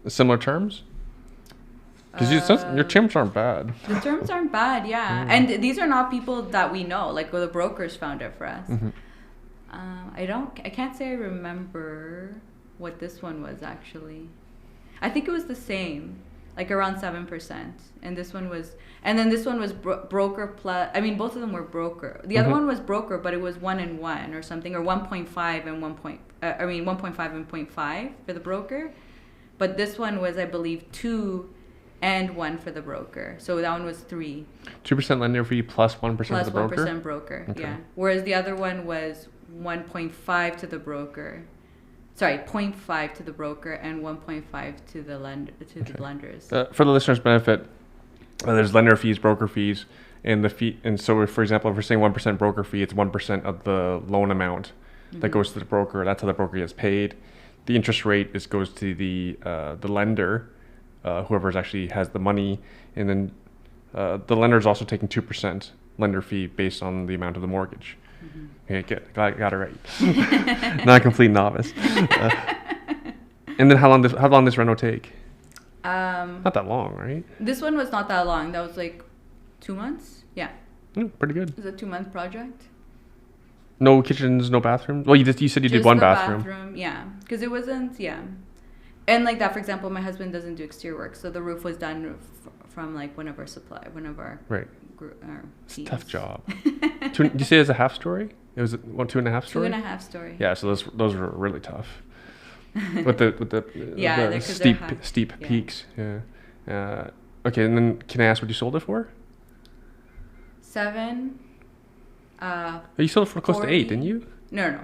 Similar terms? Because your terms aren't bad. The terms aren't bad, yeah. And these are not people that we know. Like, the brokers found it for us. Mm-hmm. I can't say I remember what this one was, actually. I think it was the same. like around 7%. And this one was, broker plus. I mean, both of them were broker. The other one was broker, but it was 1 and 1 or something, or 1.5 and 1.5 and 0.5 for the broker. But this one was, I believe, 2 and 1 for the broker. So that one was 3. 2% lender fee plus 1% Plus for the broker? 1% broker, Okay. yeah. Whereas the other one was 1.5 to the broker. Sorry, 0.5 to the broker and 1.5 to the the lenders. For the listeners' benefit, there's lender fees, broker fees, and the fee. And so, if, for example, if we're saying 1% broker fee, it's 1% of the loan amount that goes to the broker. That's how the broker gets paid. The interest rate goes to the lender, whoever actually has the money, and then the lender is also taking 2% lender fee based on the amount of the mortgage. Okay, got it right. Not a complete novice. And then how long this reno take? Not that long, right? This one was not that long. That was like 2 months. Yeah. Pretty good. It was a 2-month project. No kitchens, no bathrooms. Well, you said you did Just one the bathroom. Yeah, because it wasn't. Yeah, and like that. For example, my husband doesn't do exterior work, so the roof was done from like one of our Right. It's a teams. tough job. Did you say it was a half story? It was 2.5 story. 2.5 story. Yeah, so those were really tough. with the Yeah, the 'cause they're high. steep Yeah. peaks. Yeah. Okay, and then can I ask what you sold it for? 7. You sold it for close to 8, 40. didn't you? No.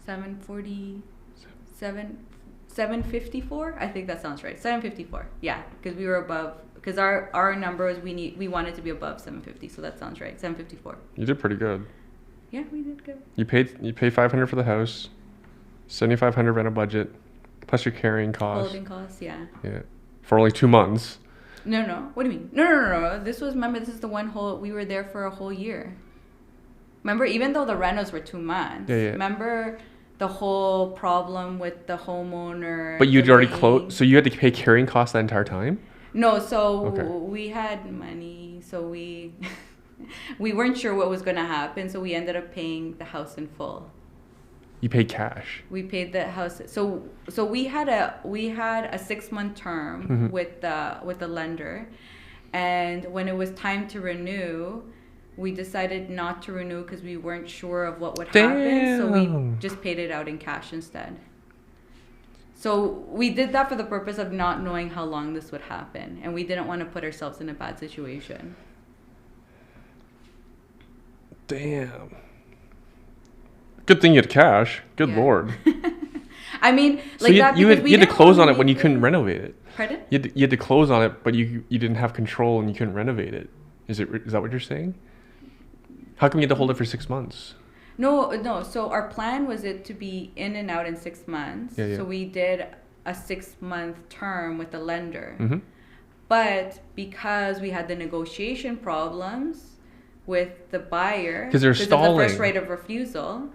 754. I think that sounds right. 754. Yeah, because we were above. Because our numbers we wanted to be above 750, so that sounds right. 754. You did pretty good. Yeah, we did good. You paid $500 for the house, $7,500 rent a budget, plus your carrying costs. Holding costs, yeah. Yeah, for only 2 months. No. What do you mean? No. This is the one whole. We were there for a whole year. Remember, even though the renos were 2 months. Yeah. Remember the whole problem with the homeowner. But you'd already delaying? closed, so you had to pay carrying costs that entire time? No, so Okay. we had money, so we we weren't sure what was going to happen, so we ended up paying the house in full. You paid cash. We paid the house. So we had a 6-month term with the lender, and when it was time to renew, we decided not to renew because we weren't sure of what would happen. So we just paid it out in cash instead. So we did that for the purpose of not knowing how long this would happen, and we didn't want to put ourselves in a bad situation. Damn. Good thing you had cash. Good Yeah. Lord. I mean, So like you, that you because had, we you had to didn't close on wanna it when you make couldn't renovate it. Pardon? You had to close on it, but you didn't have control and you couldn't renovate it. Is that what you're saying? How come you had to hold it for 6 months? No. So our plan was it to be in and out in 6 months. Yeah. So we did a 6-month term with the lender. Mm-hmm. But because we had the negotiation problems with the buyer, 'Cause they're of the stalling. first right of refusal,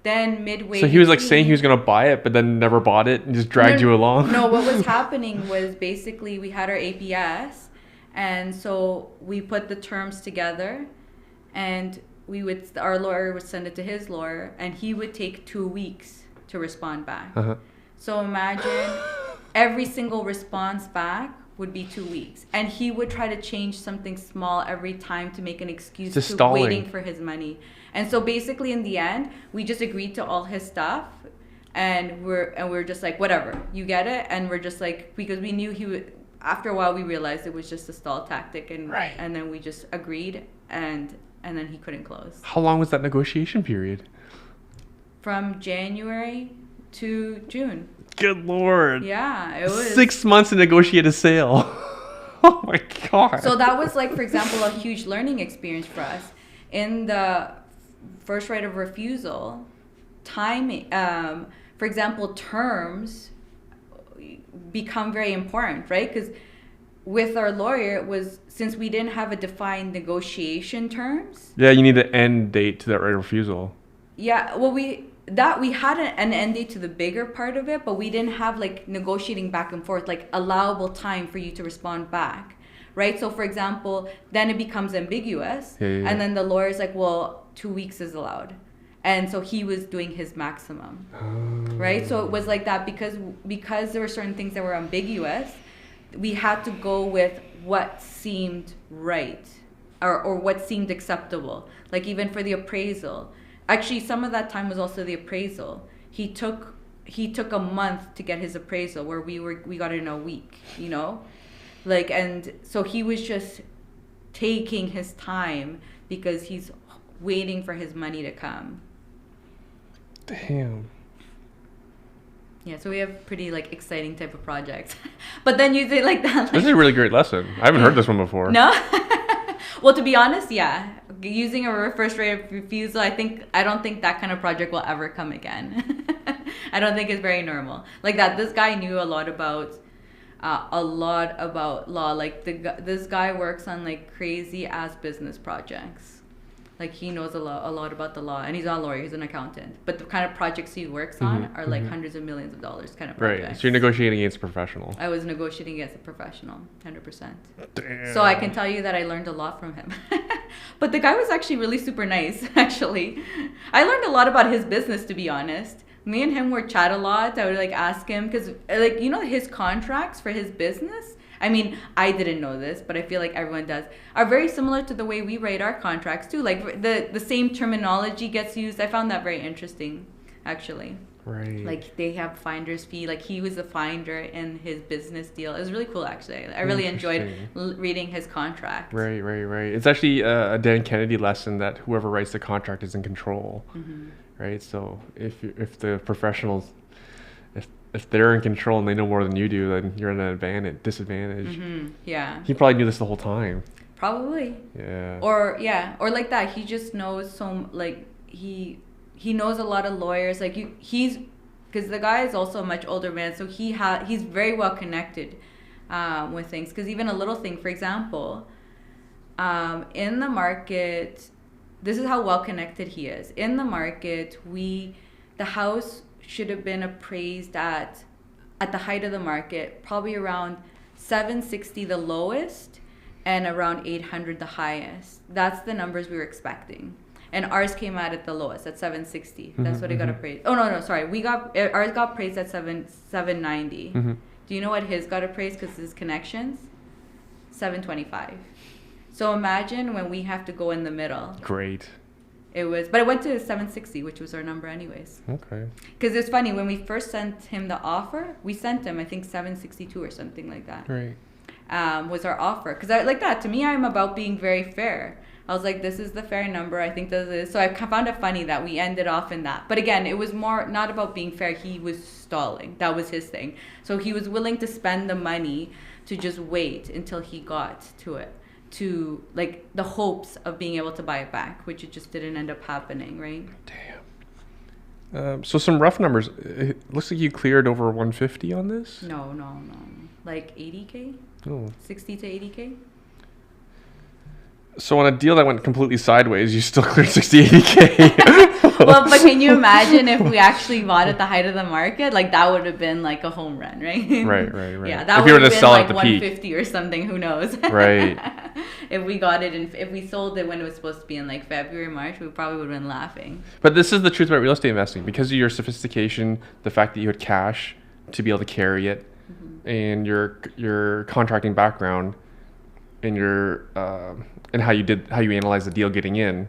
then midway. So he was like between- saying he was going to buy it, but then never bought it and just dragged you along? No, what was happening was basically we had our APS, and so we put the terms together, and our lawyer would send it to his lawyer, and he would take 2 weeks to respond back. Uh-huh. So imagine every single response back would be 2 weeks, and he would try to change something small every time to make an excuse Just to stalling. waiting for his money. And so basically in the end, we just agreed to all his stuff, and we're just like, whatever, you get it. And we're just like, because we knew he would. After a while, we realized it was just a stall tactic, and Right. and then we just agreed, and then he couldn't close. How long was that negotiation period? From January to June. Good Lord. Yeah, it was 6 months to negotiate a sale. Oh my God. So that was like, for example, a huge learning experience for us. In the first right of refusal, timing, for example, terms become very important, right? Because with our lawyer, it was, since we didn't have a defined negotiation terms. Yeah, you need the end date to that right of refusal. Yeah, well, we had an end date to the bigger part of it, but we didn't have like negotiating back and forth, like allowable time for you to respond back, right? So for example, then it becomes ambiguous, Yeah. and then the lawyer's like, well, 2 weeks is allowed, and so he was doing his maximum, right? So it was like that because there were certain things that were ambiguous. we had to go with what seemed right, or what seemed acceptable. Like even for the appraisal, actually some of that time was also the appraisal. He took a month to get his appraisal, where we got it in a week, you know, like, and so he was just taking his time because he's waiting for his money to come. Damn. Yeah, so we have pretty like exciting type of projects. But then you say like that. Like, This is a really great lesson. I haven't heard this one before. no? Well, to be honest, yeah. Using a reverse rate of refusal, I don't think that kind of project will ever come again. I don't think it's very normal. Like that, this guy knew a lot about law. Like this guy works on like crazy ass business projects. Like he knows a lot about the law, and he's not a lawyer, he's an accountant. But the kind of projects he works on are like hundreds of millions of dollars kind of projects. Right. So you're negotiating against a professional. I was negotiating against a professional, 100%. Damn. So I can tell you that I learned a lot from him. But the guy was actually really super nice, actually. I learned a lot about his business, to be honest. Me and him would chat a lot. I would like ask him, because like, you know, his contracts for his business, I mean, I didn't know this, but I feel like everyone does, are very similar to the way we write our contracts too. Like the same terminology gets used. I found that very interesting, actually. Right. Like they have finder's fee. Like he was a finder in his business deal. It was really cool, actually. I really enjoyed reading his contract. Right. It's actually a Dan Kennedy lesson that whoever writes the contract is in control. Mm-hmm. Right. So if the professionals, if they're in control and they know more than you do, then you're at an disadvantage. Mm-hmm. Yeah. He probably knew this the whole time. Probably. Yeah. Or like that. He just knows like he knows a lot of lawyers. Like he's because the guy is also a much older man, so he's very well connected with things. Because even a little thing, for example, in the market, this is how well connected he is. In the market, the house should have been appraised at the height of the market, probably around 760 the lowest and around 800 the highest. That's the numbers we were expecting. And ours came out at the lowest, at 760. That's what it got appraised. Oh, no, sorry. Ours got appraised at 790. Mm-hmm. Do you know what his got appraised because his connections? 725. So imagine when we have to go in the middle. Great. But it went to 760, which was our number anyways. Okay. Because it's funny, when we first sent him the offer, we sent him, I think, 762 or something like that. Right. Was our offer. Because like that, to me, I'm about being very fair. I was like, this is the fair number. I think this is. So I found it funny that we ended off in that. But again, it was more not about being fair. He was stalling. That was his thing. So he was willing to spend the money to just wait until he got to it. To like the hopes of being able to buy it back, which it just didn't end up happening, right? Damn. So some rough numbers. It looks like you cleared over 150 on this? No. Like 80K? Oh. 60 to 80K? So on a deal that went completely sideways, you still cleared 60, 80K. Well, but can you imagine if we actually bought at the height of the market? Like that would have been like a home run, right? Right. Yeah, that if would you were have to been sell like at the 150 peak. or something. Who knows? Right. If we got it if we sold it when it was supposed to be in like February, March, we probably would have been laughing. But this is the truth about real estate investing. Because of your sophistication, the fact that you had cash to be able to carry it, and your contracting background, and your and how you analyze the deal getting in,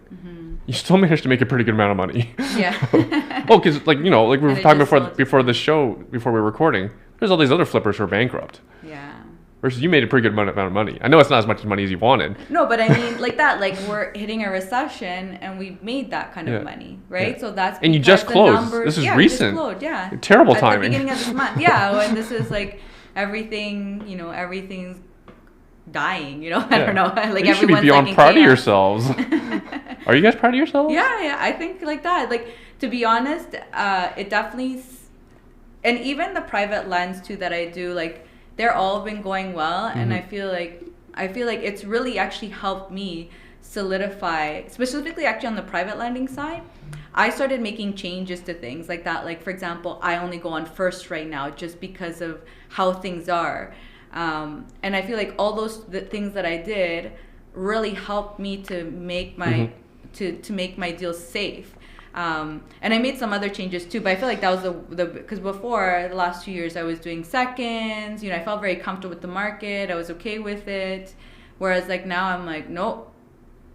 you still managed to make a pretty good amount of money. Yeah. Oh, because like we were talking before the show, before we were recording, there's all these other flippers who are bankrupt. Yeah. Versus you made a pretty good amount of money. I know it's not as much money as you wanted. No, but I mean like that, like we're hitting a recession and we made that kind of money, right? Yeah. So that's and you just closed. This is recent. Just closed, yeah. Terrible At timing. the beginning of this month, yeah. When this is like everything's dying, I don't know. Like you should be beyond proud of yourselves. Are you guys proud of yourselves? Yeah, I think like that. Like to be honest, it definitely, and even the private lends too that I do, like they're all been going well, and I feel like it's really actually helped me solidify, specifically actually on the private lending side. I started making changes to things like that. Like for example, I only go on first right now just because of how things are. And I feel like all the things that I did really helped me to make my to make my deals safe. And I made some other changes too, but I feel like that was the because before the last 2 years I was doing seconds, I felt very comfortable with the market, I was okay with it, whereas like now I'm like, nope,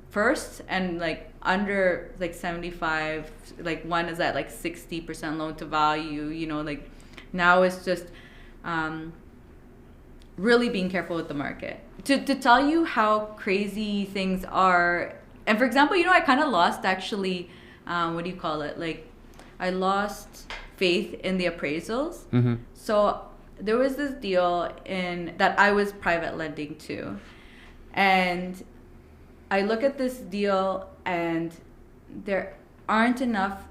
first, and like under like 75, like one is at like 60% loan to value, like now it's just really being careful with the market. To tell you how crazy things are, and for example, I kind of lost actually, what do you call it? Like, I lost faith in the appraisals. Mm-hmm. So there was this deal that I was private lending to, and I look at this deal and there aren't enough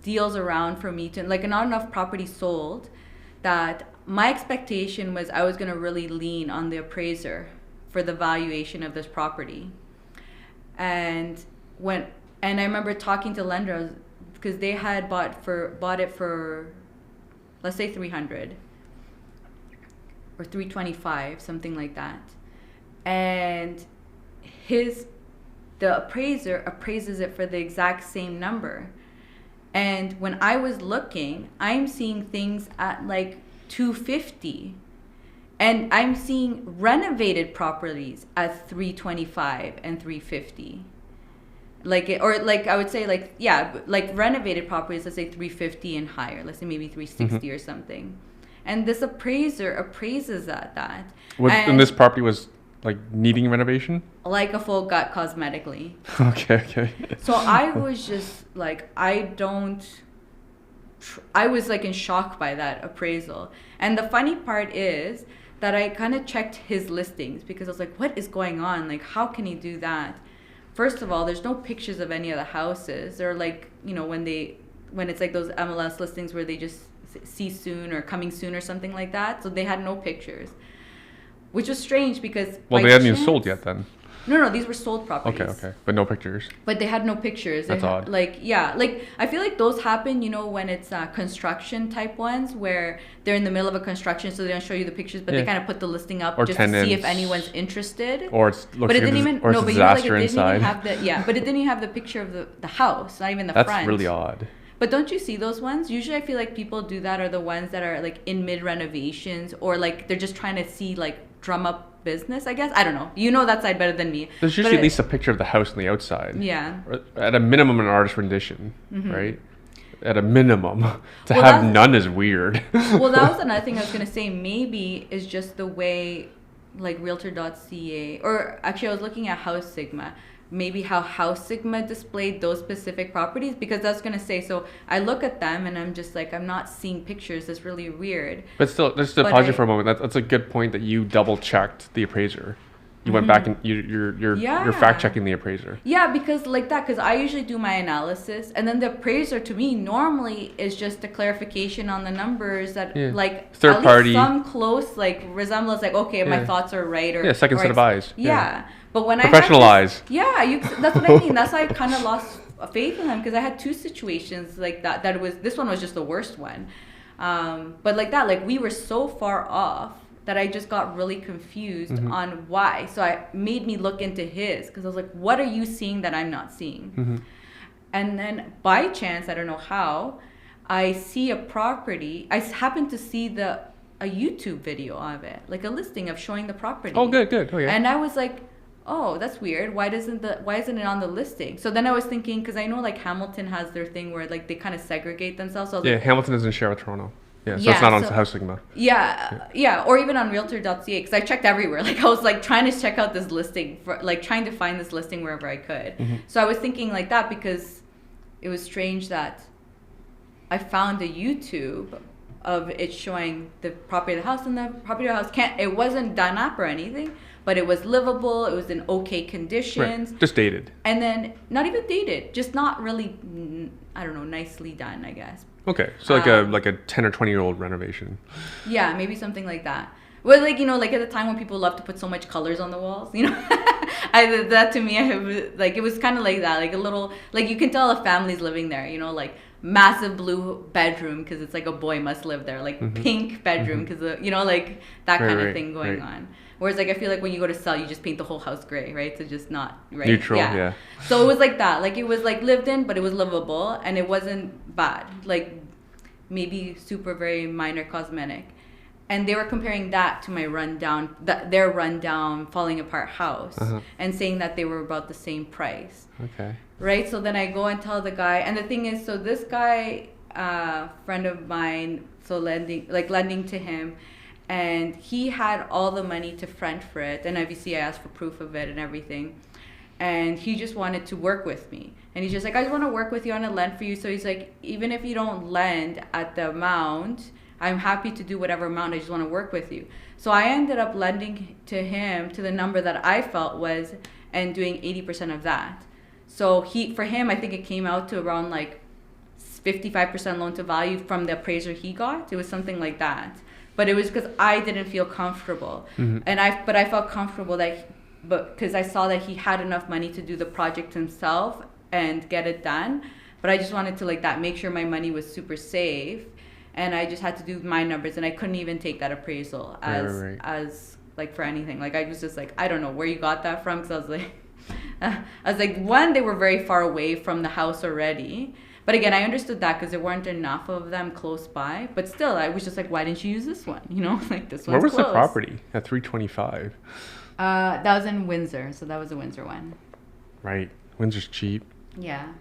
deals around for me to, like, not enough property sold, that my expectation was I was going to really lean on the appraiser for the valuation of this property. And I remember talking to lenders because they had bought it for, let's say 300 or 325, something like that. And the appraiser appraises it for the exact same number. And when I was looking, I'm seeing things at like 250, and I'm seeing renovated properties at 325 and 350. I would say like renovated properties, let's say 350 and higher, let's say maybe 360 or something. And this appraiser appraises at that. And this property was like needing renovation? Like a full gut cosmetically. Okay. So I was just like, I was like in shock by that appraisal. And the funny part is that I kind of checked his listings because I was like, what is going on? Like, how can he do that? First of all, there's no pictures of any of the houses. They're like, when it's like those MLS listings where they just see soon or coming soon or something like that. So they had no pictures, which was strange because... Well, they hadn't even sold yet then. No, these were sold properties. Okay. But no pictures. But they had no pictures. That's odd. I feel like those happen, when it's construction type ones where they're in the middle of a construction, so they don't show you the pictures, but they kind of put the listing up or just to see if anyone's interested. Or it's but it didn't even or it's no, but disaster it didn't inside. Even have but it didn't even have the picture of the house, not even the front. That's really odd. But don't you see those ones? Usually I feel like people do that are the ones that are like in mid renovations, or like they're just trying to see like drum up business, I guess. I don't know. You know that side better than me. There's usually at least a picture of the house on the outside. Yeah. Or at a minimum, an artist rendition, right? At a minimum. To Well, have none is weird. Well, that was another thing I was going to say. Maybe is just the way like realtor.ca, or actually I was looking at House Sigma. Maybe how House Sigma displayed those specific properties, because that's going to say, so I look at them and I'm just like, I'm not seeing pictures. That's really weird. But still, just to pause you for a moment, that's a good point that you double checked the appraiser. You went back and you're fact checking the appraiser. Yeah, because I usually do my analysis, and then the appraiser to me normally is just a clarification on the numbers that like third at party, least some close like resemblance, like okay, my thoughts are right, or second set of eyes. Yeah. But when professional eyes. That's what I mean. That's why I kind of lost faith in them, because I had two situations like that. This one was just the worst one. But like we were so far off that I just got really confused on why. So it made me look into his, because I was like, what are you seeing that I'm not seeing? And then by chance, I don't know how, I see a property. I happened to see a YouTube video of it, like a listing of showing the property. Oh, good. Oh, yeah. And I was like, oh, that's weird. Why isn't it on the listing? So then I was thinking, because I know like Hamilton has their thing where like they kind of segregate themselves. So like, Hamilton doesn't share with Toronto. So it's not on House Sigma. Yeah, or even on realtor.ca, because I checked everywhere. Like I was like trying to check out this listing, for like trying to find this listing wherever I could. So I was thinking like that, because it was strange that I found a YouTube of it showing the property of the house, and the property of the house it wasn't done up or anything, but it was livable. It was in okay conditions. Right. Just dated. And then not even dated, just not really, I don't know, nicely done, I guess. Okay, so like a 10 or 20-year-old renovation. Yeah, maybe something like that. Well, like, like at the time when people love to put so much colors on the walls, that to me, it was kind of like that, like a little, like you can tell a family's living there, like massive blue bedroom because it's like a boy must live there, like pink bedroom because like that kind of thing going on. Whereas like I feel like when you go to sell, you just paint the whole house gray, right? So just not right. Neutral, yeah. So it was like that. Like it was like lived in, but it was livable and it wasn't bad. Like maybe super very minor cosmetic. And they were comparing that to my their rundown, falling apart house, and saying that they were about the same price. Okay. Right. So then I go and tell the guy, and the thing is, so this guy, friend of mine, so lending to him, and he had all the money to front for it, and obviously I asked for proof of it and everything, and he just wanted to work with me, and he's just like, I just want to work with you, I want to lend for you. So he's like, even if you don't lend at the amount, I'm happy to do whatever amount. I just want to work with you. So I ended up lending to him to the number that I felt was, and doing 80% of that. So for him, I think it came out to around like 55% loan to value from the appraiser he got. It was something like that. But it was because I didn't feel comfortable, and I felt comfortable because I saw that he had enough money to do the project himself and get it done. But I just wanted to make sure my money was super safe. And I just had to do my numbers, and I couldn't even take that appraisal as like for anything. Like I was just like, I don't know where you got that from, because I was like, one, they were very far away from the house already. But again, I understood that because there weren't enough of them close by. But still, I was just like, why didn't you use this one? Like this one's Where was close. the property at 325? That was in Windsor, so that was a Windsor one. Right, Windsor's cheap. Yeah.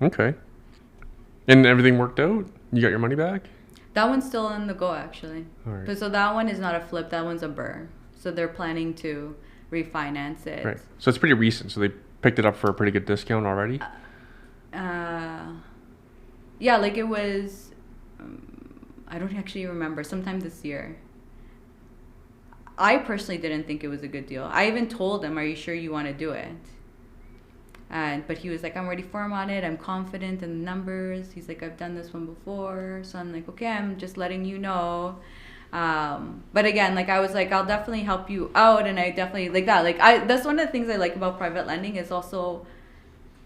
Okay. And everything worked out? You got your money back? That one's still in the go, actually. All right. But so that one is not a flip. That one's a BRRRR. So they're planning to refinance it. Right. So it's pretty recent. So they picked it up for a pretty good discount already? Yeah, like it was, I don't actually remember, sometime this year. I personally didn't think it was a good deal. I even told him, are you sure you want to do it? But he was like, I'm already firm on it. I'm confident in the numbers. He's like, I've done this one before. So I'm like, okay, I'm just letting you know. But again, like I was like, I'll definitely help you out. And I definitely like that. That's one of the things I like about private lending is also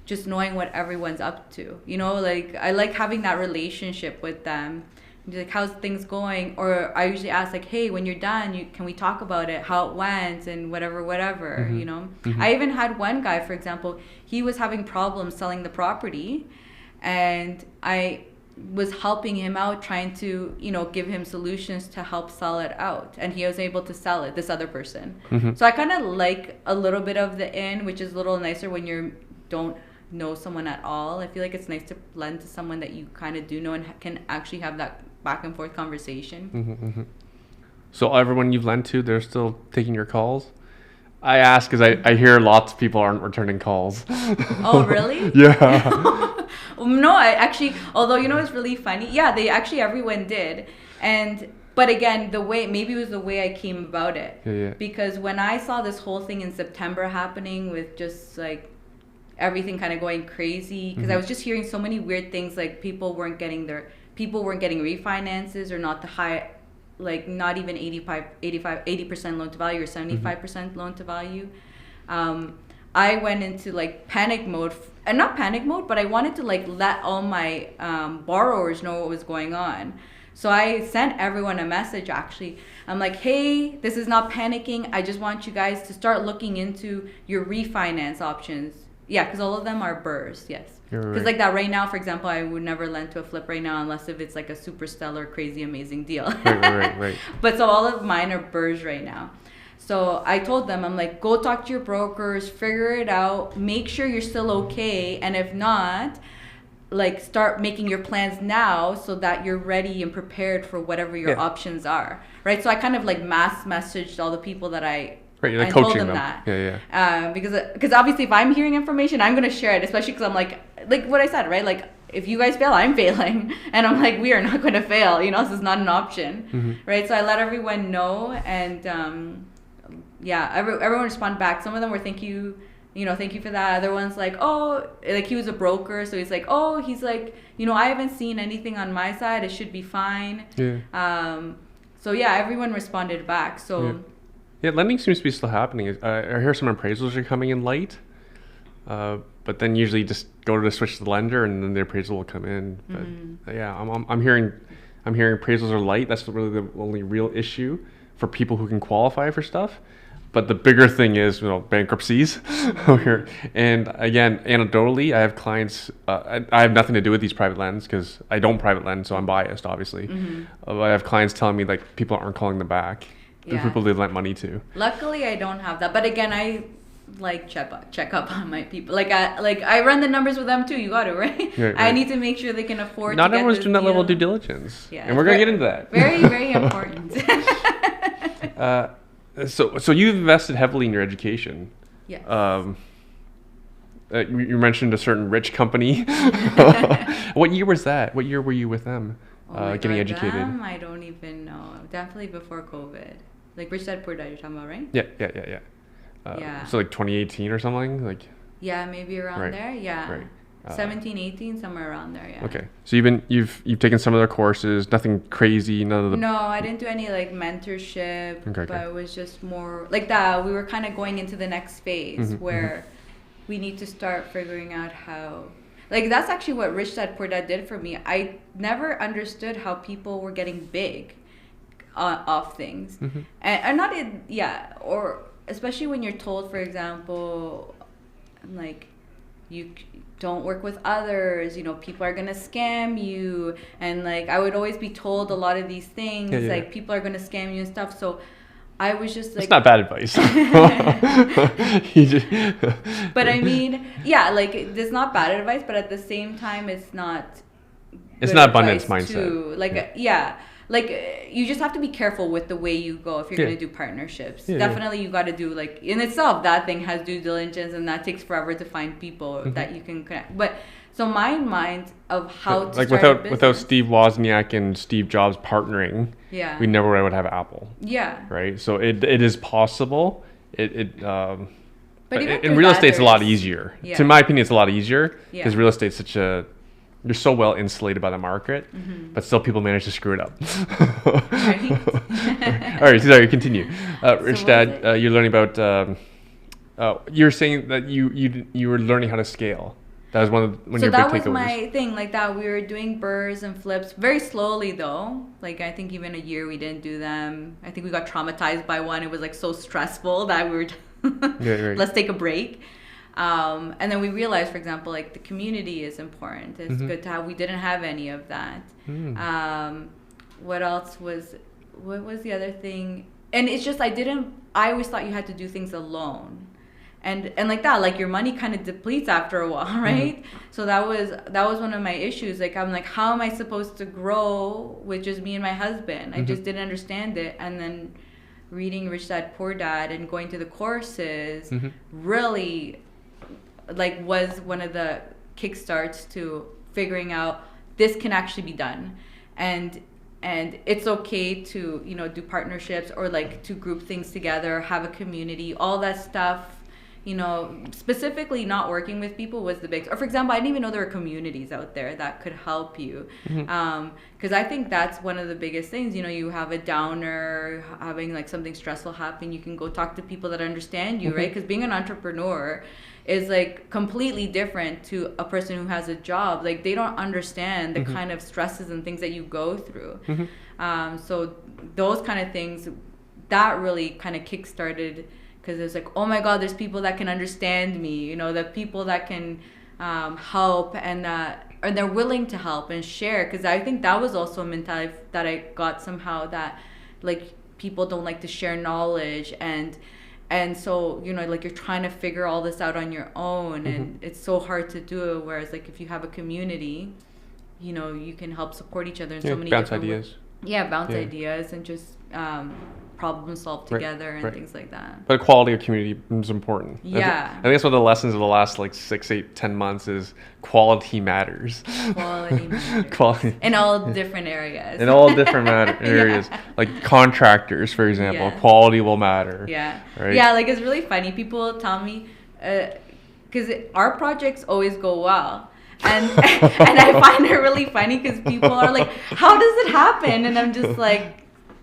just knowing what everyone's up to. Like I like having that relationship with them. Like, how's things going? Or I usually ask like, hey, when you're done, can we talk about it, how it went and whatever, I even had one guy, for example, he was having problems selling the property, and I was helping him out, trying to, give him solutions to help sell it out, and he was able to sell it, this other person. So I kind of like a little bit of the in, which is a little nicer when you don't know someone at all. I feel like it's nice to lend to someone that you kind of do know and can actually have that back and forth conversation. So everyone you've lent to, they're still taking your calls? I ask because I hear lots of people aren't returning calls. Oh, really? Yeah. No, I actually, although it's really funny. Yeah, they actually, everyone did. But again, maybe it was the way I came about it. Yeah. Because when I saw this whole thing in September happening with just like everything kind of going crazy, because I was just hearing so many weird things, like people weren't getting refinances, or not the high, like not even 80% loan to value or 75% loan to value. I went into like panic mode, and not panic mode, but I wanted to like let all my borrowers know what was going on. So I sent everyone a message, actually. I'm like, hey, this is not panicking. I just want you guys to start looking into your refinance options. Yeah, because all of them are BRRRRs, yes. Because like that right now, for example, I would never lend to a flip right now unless if it's like a super stellar, crazy, amazing deal. Right. But so all of mine are BRRRRs right now. So I told them, I'm like, go talk to your brokers, figure it out, make sure you're still okay. And if not, like start making your plans now so that you're ready and prepared for whatever your options are. Right? So I kind of like mass messaged all the people that I coaching told them. That. Yeah. Because obviously if I'm hearing information, I'm going to share it, especially because I'm like what I said, right? Like if you guys fail, I'm failing. And I'm like, we are not going to fail. This is not an option. Right? So I let everyone know. And everyone responded back. Some of them were thank you for that. Other ones like, oh, like he was a broker. So he's like, oh, he's like, I haven't seen anything on my side. It should be fine. Yeah. So yeah, everyone responded back. So yeah, lending seems to be still happening. I hear some appraisals are coming in light. but then usually just go to switch to the lender, and then the appraisal will come in. But yeah, I'm hearing appraisals are light. That's really the only real issue for people who can qualify for stuff. But the bigger thing is, bankruptcies here. And again, anecdotally, I have clients. I have nothing to do with these private lends because I don't private lend, so I'm biased, obviously. But I have clients telling me like people aren't calling them back. The people they lent money to. Luckily, I don't have that. But again, I like check up on my people. I run the numbers with them too. You got it, right? Right. I need to make sure they can afford. Not to everyone's get doing that level of due diligence. Yeah, and we're gonna get into that. Very, very important. So you've invested heavily in your education. Yes. You mentioned a certain rich company. What year was that? What year were you with them? Getting educated? Them, I don't even know. Definitely before COVID. Like Rich Dad Poor Dad, you're talking about, right? Yeah. Yeah. So like 2018 or something, like. Yeah, maybe around there. Yeah. Right. 17, 18, somewhere around there. Yeah. Okay. So you've taken some of their courses. Nothing crazy. None of the. No, I didn't do any like mentorship. Okay. But it was just more like that. We were kind of going into the next phase where we need to start figuring out how. Like that's actually what Rich Dad Poor Dad did for me. I never understood how people were getting big off things, and not in or especially when you're told, for example, like you don't work with others. People are gonna scam you, and like I would always be told a lot of these things, like people are gonna scam you and stuff. So I was just like, it's not bad advice. But I mean, like it's not bad advice, but at the same time, it's not. It's not abundance mindset. Too. Like like you just have to be careful with the way you go if you're going to do partnerships. Definitely, you got to do like in itself that thing has due diligence, and that takes forever to find people that you can connect. But so my mind of how to like start without Steve Wozniak and Steve Jobs partnering, we never would have Apple. Yeah. Right. So it is possible. But even in real estate, it's a lot easier. Yeah. To my opinion, it's a lot easier because Yeah. real estate's such a you're so well insulated by the market, but still people manage to screw it up. Right. All right, sorry, continue. Rich what Dad, you're learning about. You're saying that you were learning how to scale. That was one of your big takeaways. So that was my thing, like that. We were doing BRRRRs and flips very slowly, though. Like I think even a year we didn't do them. I think we got traumatized by one. It was like so stressful that we were let's take a break. And then we realized, for example, like the community is important. It's good to have. We didn't have any of that. What was the other thing? And it's just I always thought you had to do things alone. And like that, like your money kind of depletes after a while, right? So that was one of my issues. Like I'm like, how am I supposed to grow with just me and my husband? I just didn't understand it. And then reading Rich Dad Poor Dad and going to the courses really like was one of the kickstarts to figuring out this can actually be done, and it's okay to do partnerships or like to group things together, have a community, all that stuff. Specifically not working with people was the big, or for example, I didn't even know there were communities out there that could help you. Because I think that's one of the biggest things, you have a downer, having like something stressful happen, you can go talk to people that understand you, right? Because being an entrepreneur is like completely different to a person who has a job. Like they don't understand the kind of stresses and things that you go through. So those kind of things, that really kind of kickstarted. Because it's like, oh my God, there's people that can understand me, the people that can help and they're willing to help and share. Because I think that was also a mentality that I got somehow, that like people don't like to share knowledge and so like you're trying to figure all this out on your own and it's so hard to do. Whereas like if you have a community, you can help support each other in so many bounce different ideas. Bounce ideas and just problem solve together and things like that. But quality of community is important. Yeah. I think that's one of the lessons of the last like 6, 8, 10 months is quality matters. Quality matters. Quality. In all different areas. In all different areas. Like contractors, for example, quality will matter. Yeah. Right? Yeah, like it's really funny. People tell me, because our projects always go well. And I find it really funny because people are like, how does it happen? And I'm just like,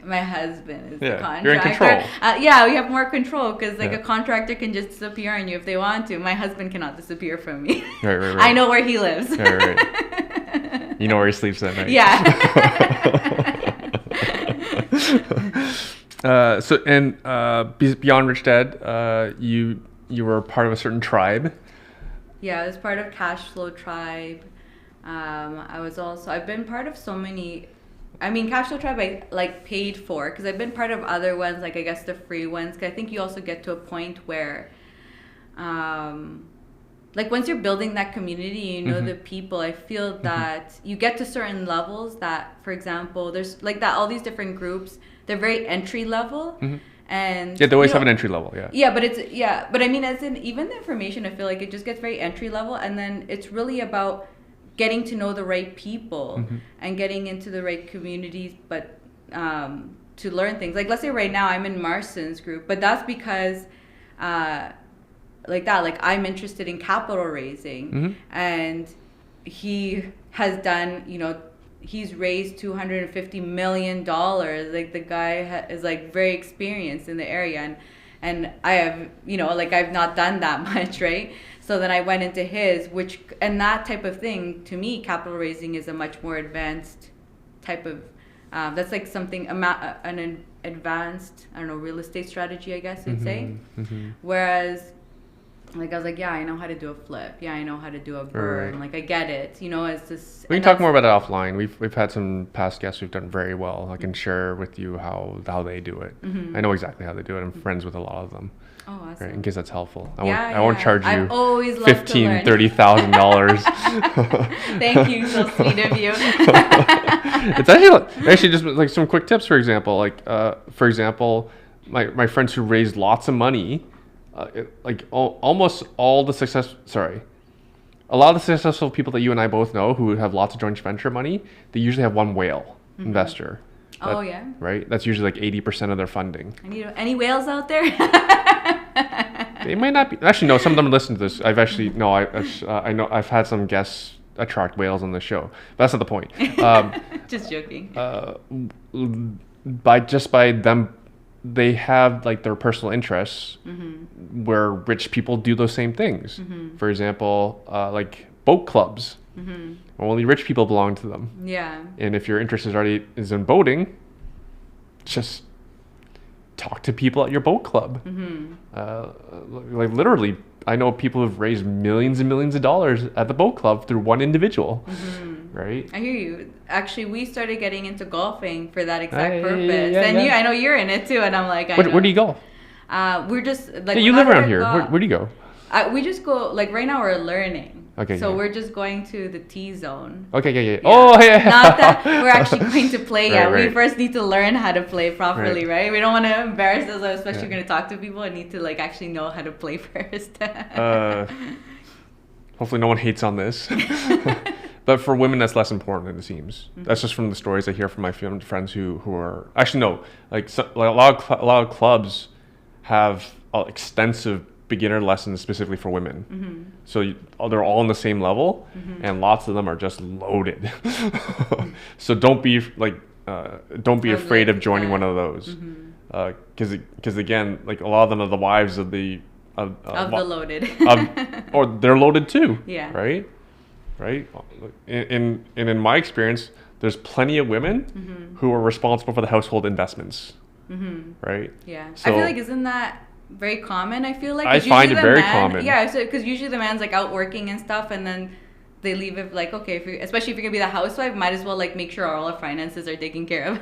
My husband is Yeah, the contractor. you're in control. Yeah, we have more control because like Yeah. a contractor can just disappear on you if they want to. My husband cannot disappear from me. Right. I know where he lives. Right. You know where he sleeps at night. Yeah. Beyond Rich Dad, you were part of a certain tribe. Yeah, I was part of Cash Flow Tribe. I've been part of so many. I mean, Cash Flow Tribe I like paid for because I've been part of other ones, like I guess the free ones. 'Cause I think you also get to a point where, like once you're building that community, you know the people. I feel that you get to certain levels that, for example, there's like that all these different groups. They're very entry level. And Yeah, they always have an entry level. Yeah. Yeah, but I mean, as in even the information, I feel like it just gets very entry level, and then it's really about getting to know the right people and getting into the right communities, but to learn things. Like let's say right now I'm in Marston's group, but that's because like I'm interested in capital raising, and he has done, he's raised $250 million. Like the guy is like very experienced in the area, and I have, like I've not done that much, right? So then I went into his, and that type of thing, to me, capital raising is a much more advanced type of, that's like something, an advanced, I don't know, real estate strategy, I guess you'd say. Whereas, like I was like, yeah, I know how to do a flip. Yeah, I know how to do a burn. Right. Like I get it. It's just. We can talk more about it offline. We've had some past guests who've done very well. I can share with you how they do it. I know exactly how they do it. I'm friends with a lot of them. Oh, awesome. Right, in case that's helpful. I Yeah, won't charge you I've always loved to learn. $15,000-$30,000. Thank you, so sweet of you. It's actually just like some quick tips. For example, my friends who raised lots of money, almost all the a lot of the successful people that you and I both know who have lots of joint venture money, they usually have one whale investor. Oh yeah. Right. That's usually like 80% of their funding. Any whales out there? They might not be. Actually, no. Some of them listen to this. I know I've had some guests attract whales on the show. But that's not the point. Just joking. By them, they have like their personal interests where rich people do those same things. For example, like boat clubs. Only rich people belong to them. Yeah. And if your interest is in boating, just talk to people at your boat club. Like literally, I know people who've raised millions and millions of dollars at the boat club through one individual. Right? I hear you. Actually, we started getting into golfing for that exact purpose. I know you're in it too, and I'm like, where do you go? We're just like. Yeah, you live around here. Where do you go? We just go, like right now we're learning. Okay. So we're just going to the T zone. Okay, yeah. Oh, yeah. Not that we're actually going to play yet. Right. We first need to learn how to play properly, right? We don't want to embarrass ourselves, especially Yeah. going to talk to people. I need to like actually know how to play first. Hopefully no one hates on this. But for women, that's less important than it seems. That's just from the stories I hear from my friends who are actually no, a lot of clubs have extensive beginner lessons specifically for women. So they're all on the same level, and lots of them are just loaded. So don't be afraid of joining one of those, because again, like a lot of them are the wives of the loaded, or they're loaded too. Yeah. Right. In my experience, there's plenty of women who are responsible for the household investments. Right. Yeah. So, I feel like isn't that very common? I feel like I find it very common. Yeah, so because usually the man's like out working and stuff, and then they leave it like, okay, especially if you're gonna be the housewife, might as well like make sure all our finances are taken care of.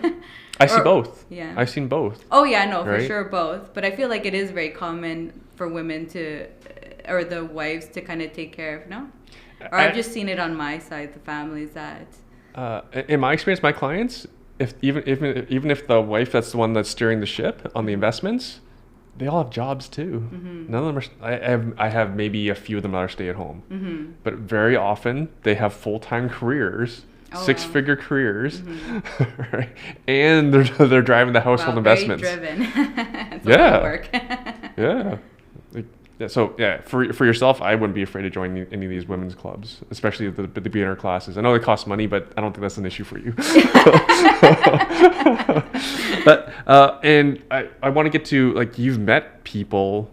I see both. Yeah, I've seen both. Oh yeah, no, for right? sure both. But I feel like it is very common for women or the wives to kind of take care of, no? Or I've just seen it on my side, the families that. In my experience, my clients, even if the wife that's the one that's steering the ship on the investments, they all have jobs too. None of them are. I have maybe a few of them that are stay at home, but very often they have full-time careers, six-figure careers, right? And they're driving the household investments. Very driven. It's yeah. work. Yeah. Yeah, so yeah, for yourself, I wouldn't be afraid to join any of these women's clubs, especially the beginner classes. I know they cost money, but I don't think that's an issue for you. But and I want to get to, like, you've met people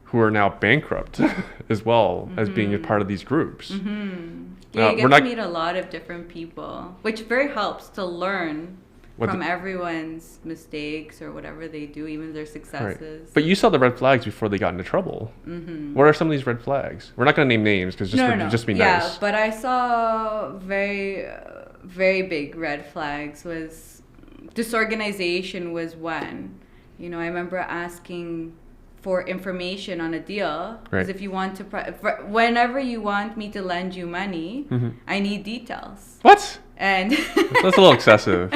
who are now bankrupt as well as being a part of these groups. Yeah, you get to meet a lot of different people, which very helps to learn from everyone's mistakes or whatever they do, even their successes. Right. But you saw the red flags before they got into trouble. What are some of these red flags? We're not going to name names because just be nice. Yeah, but I saw very, very big red flags. Was disorganization was one. You know, I remember asking for information on a deal because if you want to, whenever you want me to lend you money, I need details. What? And that's a little excessive.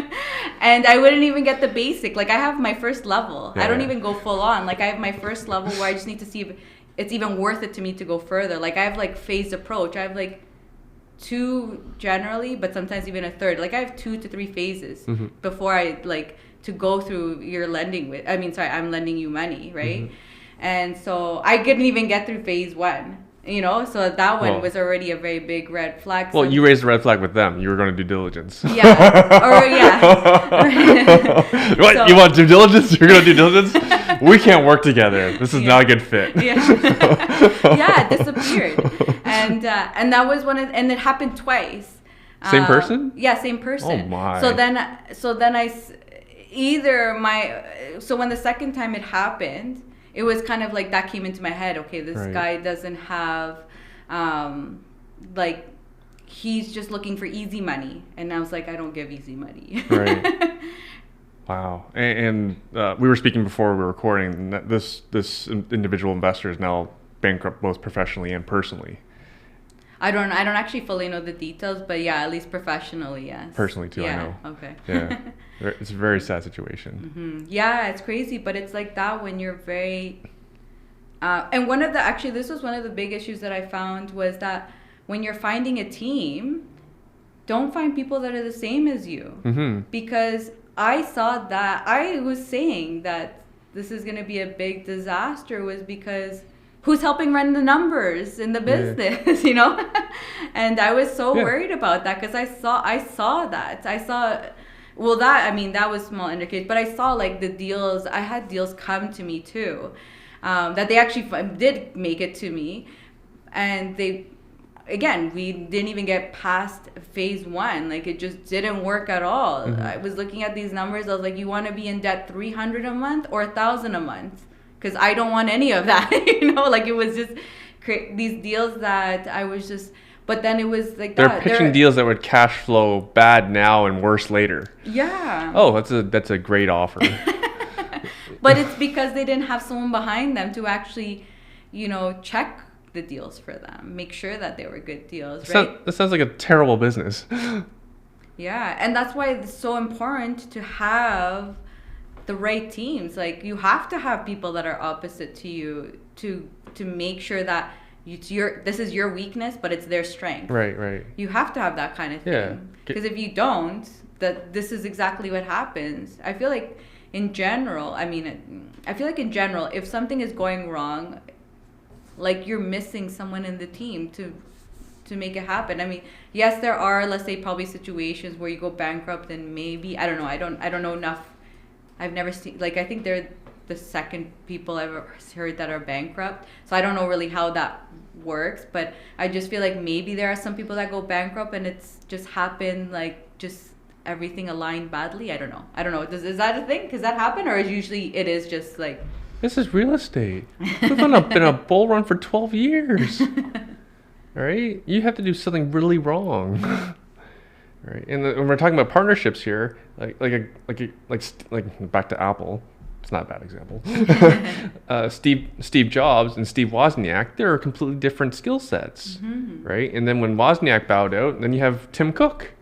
And I wouldn't even get the basic. Like, I have my first level. Yeah, I don't even go full on. Like, I have my first level where I just need to see if it's even worth it to me to go further. Like, I have like phased approach. I have like 2 generally, but sometimes even a third. Like, I have 2 to 3 phases before I like to go through your lending with. I'm lending you money, right? And so I couldn't even get through phase 1. You know, so that one was already a very big red flag. Well, you raised a red flag with them. You were going to do diligence. Yeah. What? So, you want due diligence? You're going to do diligence? We can't work together. This is not a good fit. Yeah, it disappeared. And that was and it happened twice. Same person? Yeah, same person. Oh my. So then when the second time it happened, it was kind of like that came into my head. Okay, this guy doesn't have, like, he's just looking for easy money. And I was like, I don't give easy money. Right. Wow. And we were speaking before we were recording that this individual investor is now bankrupt both professionally and personally. I don't actually fully know the details, but yeah, at least professionally, yes. Personally too, yeah, I know. Okay. Yeah. It's a very sad situation. Yeah, it's crazy, but it's like that when you're very and this was one of the big issues that I found was that when you're finding a team, don't find people that are the same as you. Because I saw that I was saying that this is going to be a big disaster was because who's helping run the numbers in the business, you know? And I was so worried about that because I saw that. That was small indicator, but I saw like the deals, I had deals come to me too, that they actually did make it to me. And we didn't even get past phase 1. Like, it just didn't work at all. I was looking at these numbers. I was like, you want to be in debt $300 a month or $1,000 a month? Because I don't want any of that, you know? Like, it was just these deals that I was just... But then it was like they're pitching deals that would cash flow bad now and worse later. Yeah. Oh, that's a great offer. But it's because they didn't have someone behind them to actually, you know, check the deals for them, make sure that they were good deals, right? That sounds like a terrible business. Yeah, and that's why it's so important to have the right teams. Like, you have to have people that are opposite to you to make sure that this is your weakness, but it's their strength. Right. You have to have that kind of thing. Because if you don't, this is exactly what happens. I feel like in general, if something is going wrong, like, you're missing someone in the team to make it happen. I mean, yes, there are, let's say, probably situations where you go bankrupt and maybe, I don't know. I don't know enough. I've never seen, like, I think they're the second people I've ever heard that are bankrupt. So I don't know really how that works, but I just feel like maybe there are some people that go bankrupt and it's just happened, like, just everything aligned badly. I don't know. Is that a thing? Does that happen? Or usually it is just like... This is real estate. We've been a bull run for 12 years. All right? You have to do something really wrong. Right? And when we're talking about partnerships here, like back to Apple, it's not a bad example. Steve Jobs and Steve Wozniak, they're completely different skill sets, right? And then when Wozniak bowed out, then you have Tim Cook.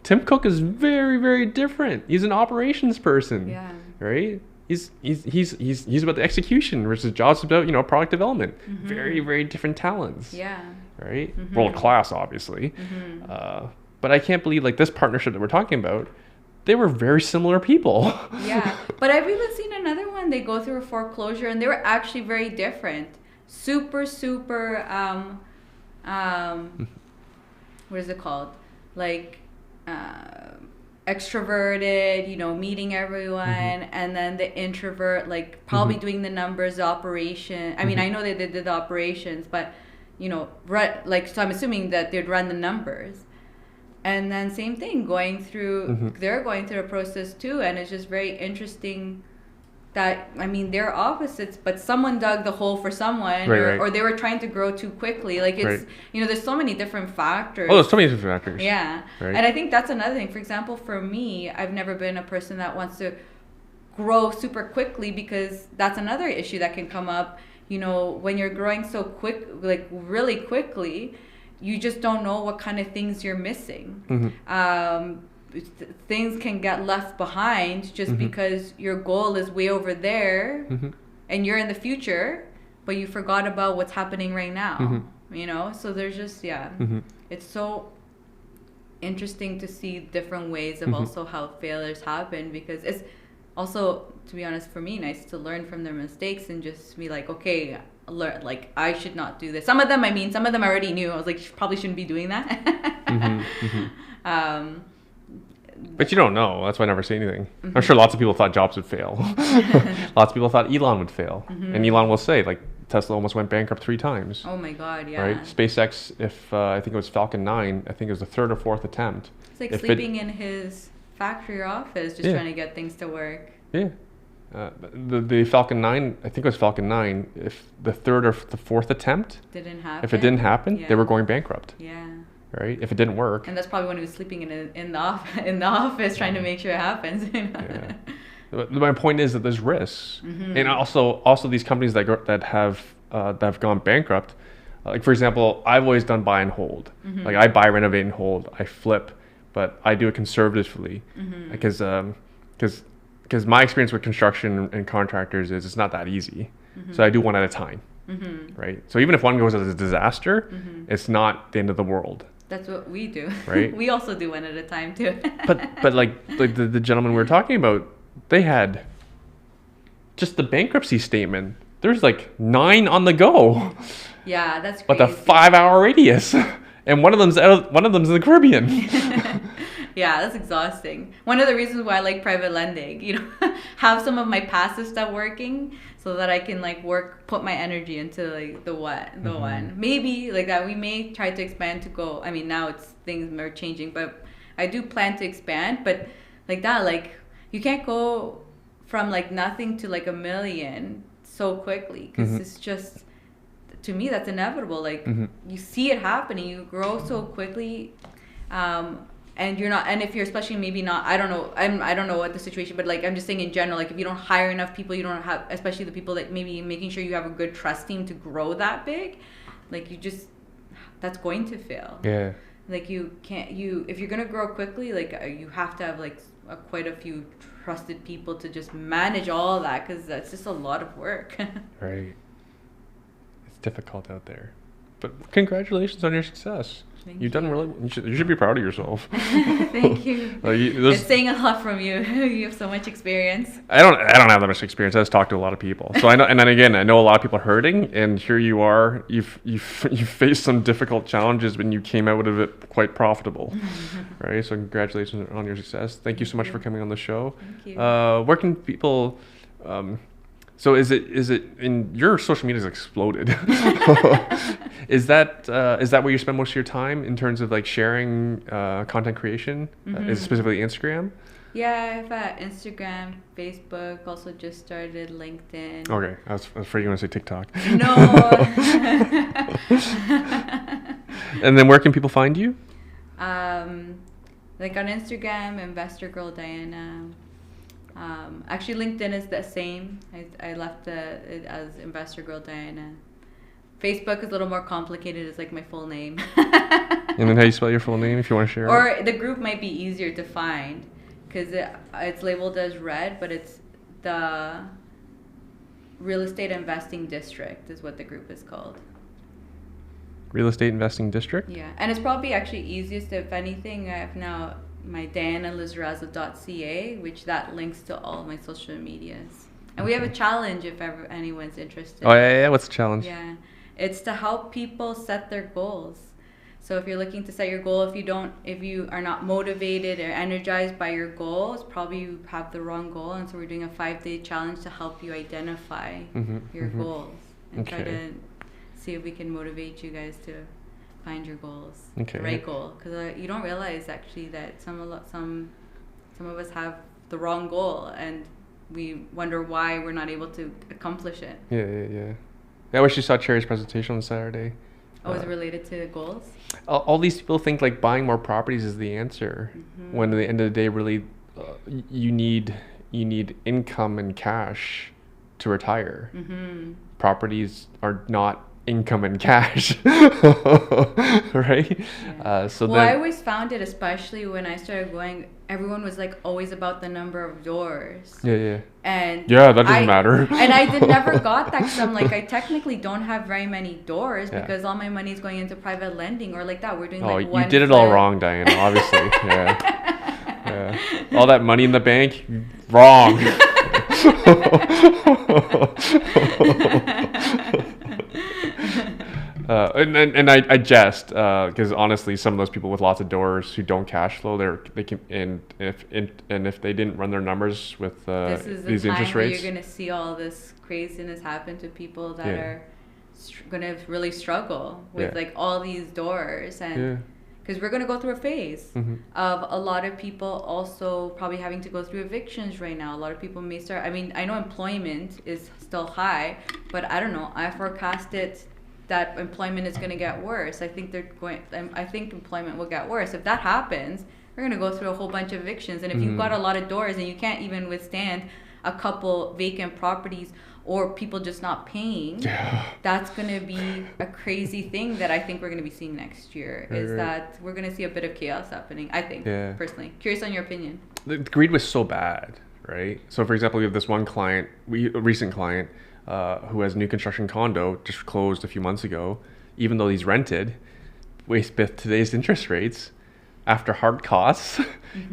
Tim Cook is very, very different. He's an operations person, right? He's about the execution versus Jobs about, you know, product development. Very, very different talents. Yeah. Right? World class, obviously. But I can't believe, like, this partnership that we're talking about, they were very similar people. Yeah. But I've even seen another one. They go through a foreclosure and they were actually very different. super what is it called, like extroverted, you know, meeting everyone, and then the introvert, like probably doing the numbers, the operation. I mean, I know they did the operations, but you know, like, so I'm assuming that they'd run the numbers. And then same thing, going through, they're going through a process too, and it's just very interesting that, I mean, they're opposites, but someone dug the hole for someone, or they were trying to grow too quickly. Like, it's, you know, there's so many different factors. Oh, there's so many different factors. Yeah. And I think that's another thing. For example, for me, I've never been a person that wants to grow super quickly, because that's another issue that can come up. You know, when you're growing so quick, like really quickly, you just don't know what kind of things you're missing. Things can get left behind just because your goal is way over there and you're in the future, but you forgot about what's happening right now. You know, so there's just, it's so interesting to see different ways of also how failures happen, because it's also, to be honest, for me, nice to learn from their mistakes and just be like, okay, learn, like, I should not do this. Some of them I already knew. I was like, you probably shouldn't be doing that. But you don't know. That's why I never say anything. I'm sure lots of people thought Jobs would fail. Lots of people thought Elon would fail. And Elon will say, like, Tesla almost went bankrupt 3 times. Oh my God, yeah. Right? SpaceX, if I think it was Falcon 9, I think it was the 3rd or 4th attempt. It's like sleeping in his factory or office, just trying to get things to work. Yeah. The Falcon 9, I think it was Falcon 9, if the 3rd or the 4th attempt, if it didn't happen, they were going bankrupt. Yeah. Right? If it didn't work. And that's probably when he was sleeping in the office trying to make sure it happens. You know? Yeah. But my point is that there's risks, and also these companies that have gone bankrupt. Like, for example, I've always done buy and hold. Like, I buy, renovate, and hold. I flip, but I do it conservatively, because my experience with construction and contractors is it's not that easy. So I do one at a time. Right. So even if one goes as a disaster, it's not the end of the world. That's what we do. Right. We also do one at a time too. but like the gentleman we were talking about, they had just the bankruptcy statement. There's like 9 on the go. Yeah, that's crazy. With a 5-hour radius, and one of them's in the Caribbean. Yeah, that's exhausting. One of the reasons why I like private lending, you know, have some of my passive stuff working so that I can like put my energy into like the one. Maybe like that we may try to expand to go. I mean, now things are changing, but I do plan to expand. But like that, like you can't go from like nothing to like 1 million so quickly, because it's just, to me, that's inevitable. Like you see it happening, you grow so quickly. And you're not, and if you're especially maybe not, I don't know what the situation, but like I'm just saying in general, like if you don't hire enough people, you don't have, especially the people that maybe making sure you have a good trust team to grow that big, like that's going to fail. Yeah. Like if you're gonna grow quickly, like you have to have like quite a few trusted people to just manage all of that, because that's just a lot of work. Right. It's difficult out there, but congratulations on your success. You've done really. You should be proud of yourself. Thank you. It's saying a lot from you. You have so much experience. I don't have that much experience. I just talk to a lot of people. So I know, and then again, I know a lot of people are hurting, and here you are. You've faced some difficult challenges, but you came out of it quite profitable, right? So congratulations on your success. Thank you so much for coming on the show. Thank you. Where can people? So is it in your social media's exploded? Is that where you spend most of your time in terms of like sharing content creation? Is it specifically Instagram? Yeah, I've Instagram, Facebook, also just started LinkedIn. Okay, I was afraid you were going to say TikTok. No. And then where can people find you? Like on Instagram, Investor Girl Diana. Actually, LinkedIn is the same. I left it as Investor Girl Diana. Facebook is a little more complicated. It's like my full name. And then how you spell your full name if you want to share it? Or the group might be easier to find because it's labeled as red, but it's the Real Estate Investing District is what the group is called. Real Estate Investing District? Yeah, and it's probably actually easiest, if anything, I have now my DianaLizarazo.ca, which that links to all my social medias. And we have a challenge if ever anyone's interested. Oh yeah. What's the challenge? Yeah. It's to help people set their goals. So if you're looking to set your goal, if you are not motivated or energized by your goals, probably you have the wrong goal. And so we're doing a 5-day challenge to help you identify your goals and try to see if we can motivate you guys to find your goals, the right goal. Because you don't realize actually that some of us have the wrong goal, and we wonder why we're not able to accomplish it. Yeah. I wish you saw Cherry's presentation on Saturday. Oh, is it related to goals? All these people think like buying more properties is the answer, when at the end of the day, really, you need income and cash to retire. Properties are not income and cash, right? Yeah. I always found it, especially when I started going, everyone was like always about the number of doors. And that doesn't matter. And I never got that, because I'm like, I technically don't have very many doors because all my money is going into private lending or like that. We're doing like one. You did it all wrong, Diana. Obviously, yeah. All that money in the bank, wrong. And I jest, because honestly, some of those people with lots of doors who don't cash flow, they can, and if they didn't run their numbers with these interest rates, you're gonna see all this craziness happen to people that are gonna really struggle with like all these doors, and because we're gonna go through a phase of a lot of people also probably having to go through evictions right now. A lot of people may start. I mean, I know employment is still high, but I don't know. I forecast it that employment is going to get worse. I think employment will get worse. If that happens, we're going to go through a whole bunch of evictions. And if you've got a lot of doors and you can't even withstand a couple vacant properties or people just not paying, that's going to be a crazy thing that I think we're going to be seeing next year. That we're going to see a bit of chaos happening, I think, personally. Curious on your opinion. The greed was so bad, right? So for example, we have this one client, a recent client, who has a new construction condo, just closed a few months ago. Even though he's rented, with today's interest rates, after hard costs,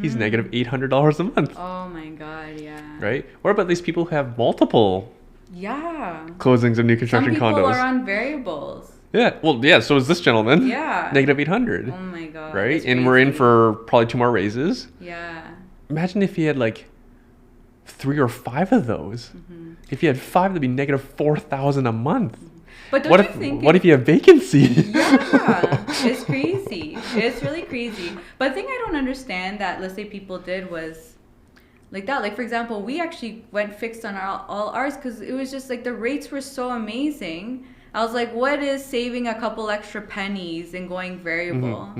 he's negative $800 a month. Oh my God, yeah. Right? What about these people who have multiple closings of new construction condos? Some people are on variables. Yeah, well, so is this gentleman. Yeah. Negative 800. Oh my God. Right? And we're in for probably 2 more raises. Yeah. Imagine if he had like 3 or 5 of those. If you had 5, that'd be negative $4,000 a month. But what if you have vacancy? Yeah, it's crazy. It's really crazy. But the thing I don't understand that, let's say, people did was like that. Like, for example, we actually went fixed on all ours because it was just like the rates were so amazing. I was like, what is saving a couple extra pennies and going variable?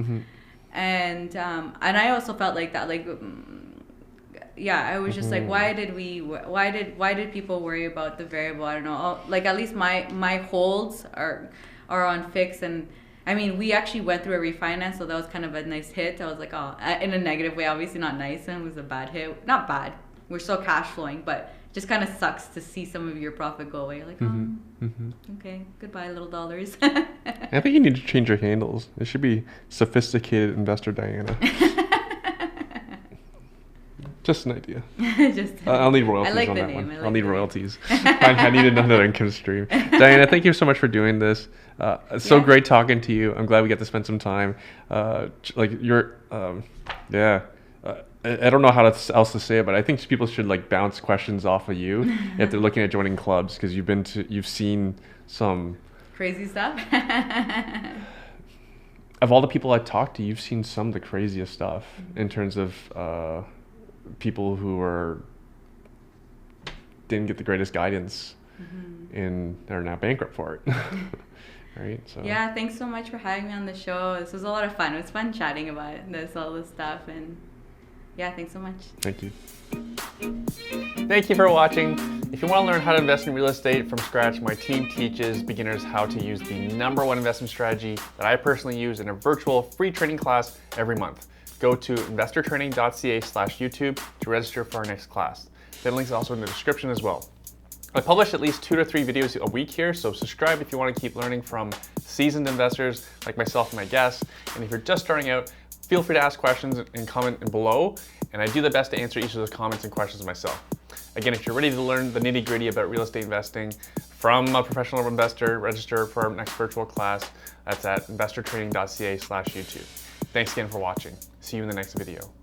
And I also felt like that, like. I was just like, why did people worry about the variable? I don't know. Like, at least my holds are on fixed, and I mean, we actually went through a refinance, so that was kind of a nice hit. I was like, oh, in a negative way, obviously not nice, and it was a bad hit. Not bad. We're still cash flowing, but just kind of sucks to see some of your profit go away. You're like, okay, goodbye, little dollars. I think you need to change your handles. It should be Sophisticated Investor Diana. Just an idea. I'll need royalties on that one. I'll need royalties. I need another income stream. Diana, thank you so much for doing this. It's so great talking to you. I'm glad we got to spend some time. I don't know how else to say it, but I think people should like bounce questions off of you if they're looking at joining clubs, because you've seen some crazy stuff. Of all the people I talked to, you've seen some of the craziest stuff in terms of people who didn't get the greatest guidance and are now bankrupt for it. Right? So yeah, thanks so much for having me on the show. This was a lot of fun. It was fun chatting about all this stuff, and yeah, thanks so much. Thank you. Thank you for watching. If you want to learn how to invest in real estate from scratch, my team teaches beginners how to use the #1 investment strategy that I personally use in a virtual free training class every month. Go to investortraining.ca/YouTube to register for our next class. The link is also in the description as well. I publish at least 2 to 3 videos a week here, so subscribe if you want to keep learning from seasoned investors like myself and my guests. And if you're just starting out, feel free to ask questions and comment below, and I do the best to answer each of those comments and questions myself. Again, if you're ready to learn the nitty-gritty about real estate investing from a professional investor, register for our next virtual class. That's at investortraining.ca/YouTube. Thanks again for watching. See you in the next video.